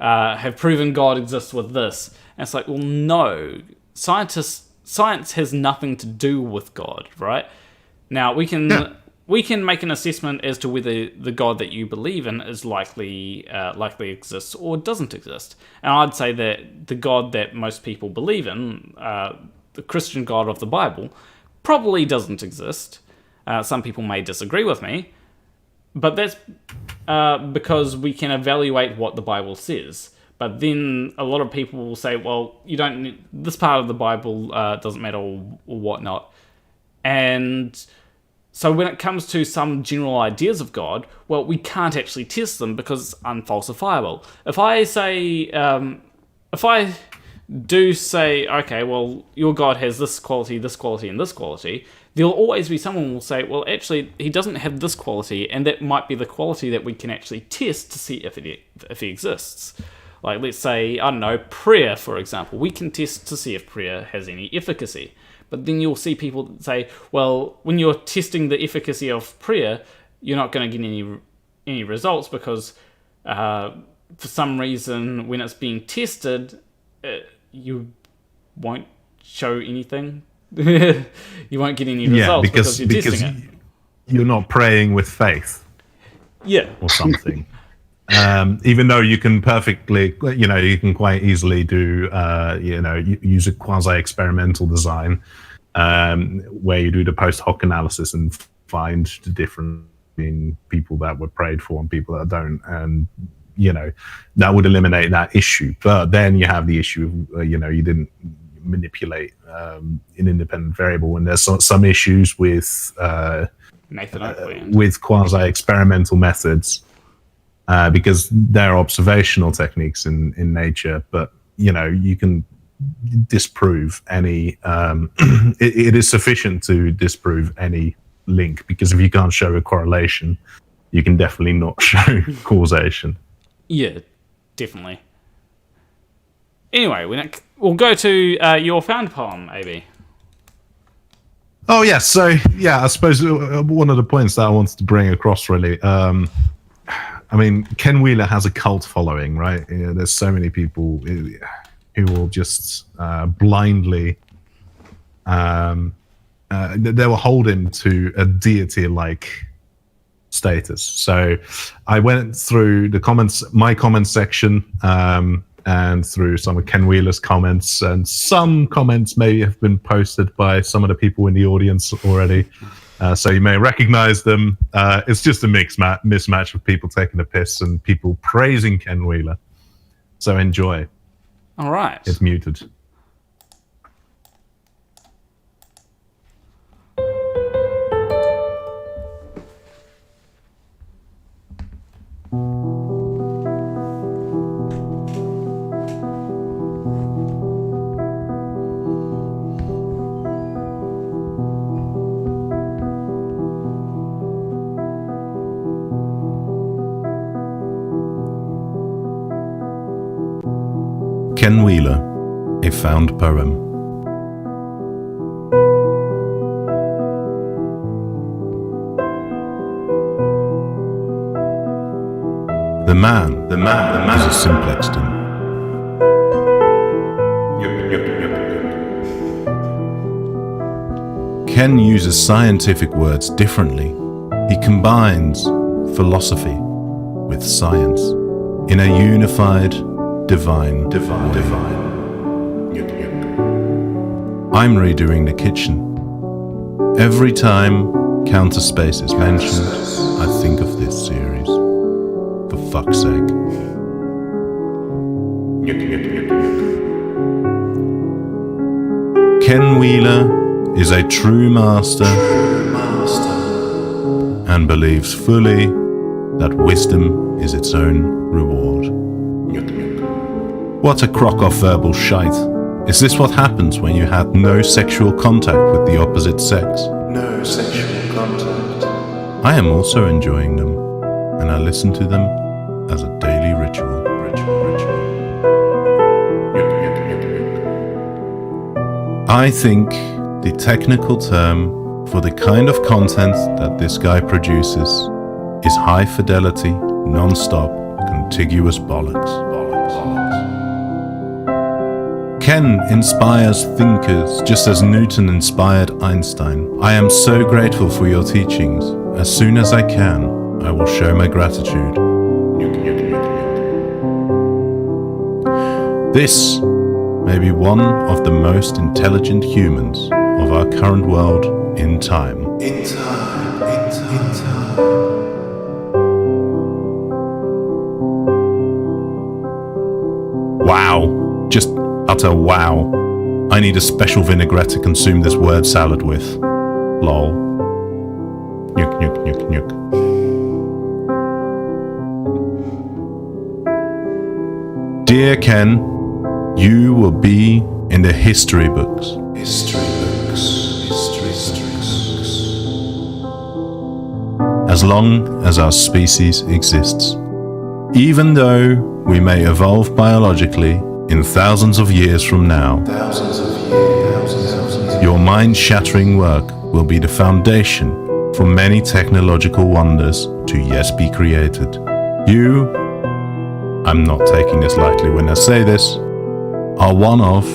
have proven God exists with this. And it's like, well, no. Science has nothing to do with God, right? Now, we can make an assessment as to whether the God that you believe in is likely exists or doesn't exist. And I'd say that the God that most people believe in, the Christian God of the Bible, probably doesn't exist. Some people may disagree with me, but that's because we can evaluate what the Bible says. But then a lot of people will say, well, you don't need, this part of the Bible doesn't matter, or whatnot. And so when it comes to some general ideas of God, well, we can't actually test them because it's unfalsifiable. If I say, do say, okay, well, your God has this quality, and this quality, there'll always be someone who will say, well, actually, he doesn't have this quality, and that might be the quality that we can actually test to see if he exists. Like, let's say, I don't know, prayer, for example. We can test to see if prayer has any efficacy. But then you'll see people say, well, when you're testing the efficacy of prayer, you're not going to get any results because for some reason, when it's being tested, you won't show anything. You won't get any results because you're testing it. You're not praying with faith. Yeah. Or something. Even though you can perfectly, you can quite easily do, use a quasi-experimental design where you do the post hoc analysis and find the difference between people that were prayed for and people that don't. And, that would eliminate that issue. But then you have the issue of, you didn't manipulate an independent variable. And there's some issues with quasi-experimental methods. Because they're observational techniques in nature, but you can disprove any. It is sufficient to disprove any link, because if you can't show a correlation, you can definitely not show causation. Yeah, definitely. Anyway, we'll go to your found poem, AB. Oh yeah, so yeah, I suppose one of the points that I wanted to bring across really. I mean, Ken Wheeler has a cult following, right? There's so many people who will just blindly they will hold him to a deity-like status. So I went through the comments, my comment section, and through some of Ken Wheeler's comments, and some comments may have been posted by some of the people in the audience already. So you may recognize them. It's just a mismatch of people taking the piss and people praising Ken Wheeler. So enjoy. All right. It's muted. Ken Wheeler, a found poem. The man is a simplexton. Ken uses scientific words differently. He combines philosophy with science in a unified Divine. I'm redoing the kitchen. Every time counter space is mentioned, I think of this series. For fuck's sake. Ken Wheeler is a true master and believes fully that wisdom is its own reward. What a crock-off verbal shite. Is this what happens when you had no sexual contact with the opposite sex? No sexual contact. I am also enjoying them, and I listen to them as a daily ritual. I think the technical term for the kind of content that this guy produces is high-fidelity, non-stop, contiguous bollocks. Ken inspires thinkers just as Newton inspired Einstein. I am so grateful for your teachings. As soon as I can, I will show my gratitude. This may be one of the most intelligent humans of our current world in time. Wow. Just utter wow. I need a special vinaigrette to consume this word salad with. Lol. Nuke, nuke, nuke, nuke. Dear Ken, you will be in the history books. As long as our species exists. Even though we may evolve biologically in thousands of years from now, your mind-shattering work will be the foundation for many technological wonders to yet be created. You, I'm not taking this lightly when I say this, are one of,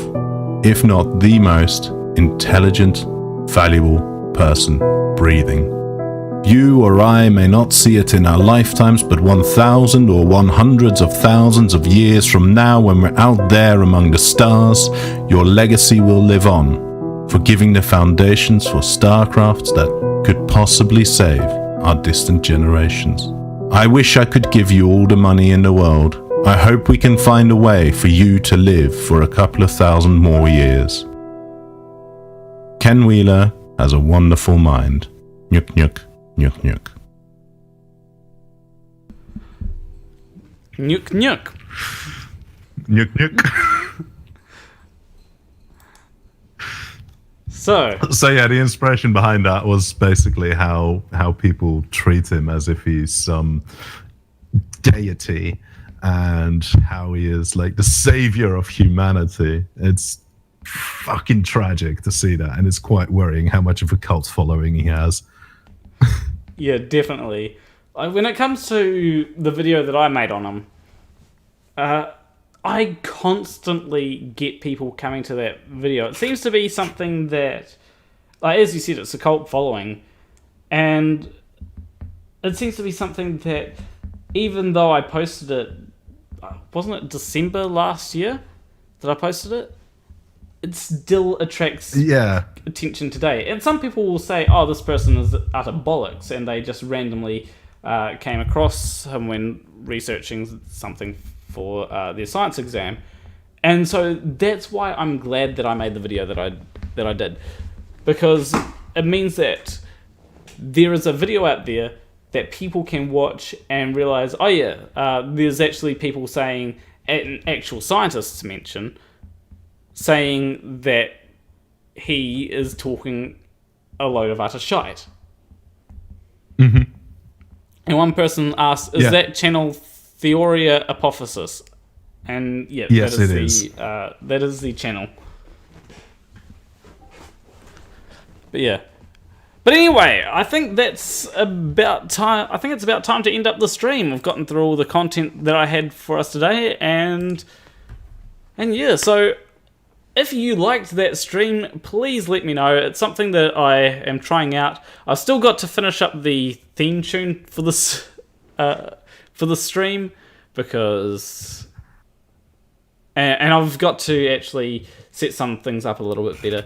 if not the most, intelligent, valuable person breathing. You or I may not see it in our lifetimes, but 1,000 or 100s of thousands of years from now, when we're out there among the stars, your legacy will live on, for giving the foundations for starcrafts that could possibly save our distant generations. I wish I could give you all the money in the world. I hope we can find a way for you to live for a couple of thousand more years. Ken Wheeler has a wonderful mind. Nyuk nyuk. Nyuk nyuk. Nyuk nyuk. Nyuk nyuk. So yeah, the inspiration behind that was basically how people treat him as if he's some deity, and how he is like the savior of humanity. It's fucking tragic to see that, and it's quite worrying how much of a cult following he has. Yeah, definitely. when it comes to the video that I made on him, I constantly get people coming to that video. It seems to be something that, like, as you said, it's a cult following, and it seems to be something that, even though I posted it, wasn't it December last year that I posted it? It still attracts attention today. And some people will say, oh, this person is utter bollocks, and they just randomly came across him when researching something for their science exam. And so that's why I'm glad that I made the video that I did, because it means that there is a video out there that people can watch and realize, oh yeah, there's actually people saying, an actual scientists mention, saying that he is talking a load of utter shite. Mm-hmm. And one person asked, is that channel Theoria Apophysis? And yeah, yes, that is. That is the channel. But yeah. But anyway, I think that's about time. I think it's about time to end up the stream. We've gotten through all the content that I had for us today, and yeah, so if you liked that stream, please let me know. It's something that I am trying out. I've still got to finish up the theme tune for this for the stream, because and I've got to actually set some things up a little bit better.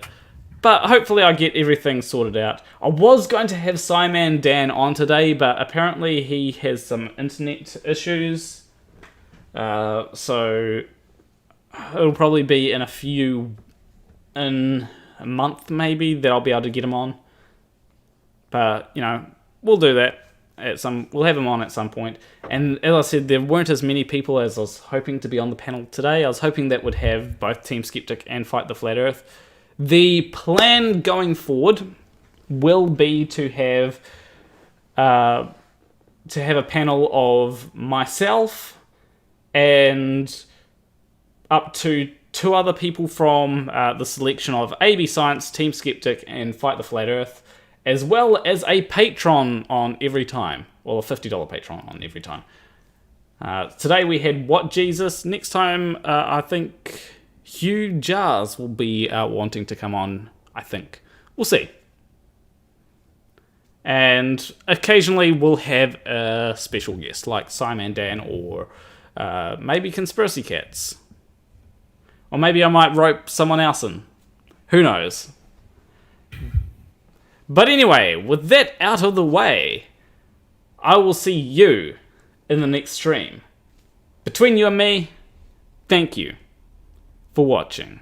But hopefully I get everything sorted out. I was going to have Simon Dan on today, but apparently he has some internet issues. So it'll probably be in a month maybe that I'll be able to get him on. But, you know, we'll do that. We'll have him on at some point. And as I said, there weren't as many people as I was hoping to be on the panel today. I was hoping that would have both Team Skeptic and Fight the Flat Earth. The plan going forward will be to have a panel of myself and up to 2 other people from the selection of AB Science, Team Skeptic, and Fight the Flat Earth, as well as a patron on every time, or a $50 patron on every time. Today we had What Jesus. Next time, I think Hugh Jarsz will be wanting to come on, I think. We'll see. And occasionally we'll have a special guest, like Simon Dan, or maybe Conspiracy Cats. Or maybe I might rope someone else in. Who knows? But anyway, with that out of the way, I will see you in the next stream. Between you and me, thank you for watching.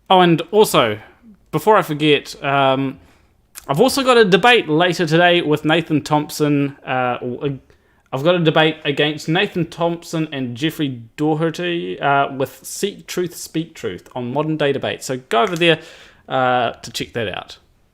Oh, and also, before I forget, I've also got a debate later today with Nathan Thompson. I've got a debate against Nathan Thompson and Jeffrey Doherty with Seek Truth, Speak Truth on Modern Day Debate. So go over there to check that out.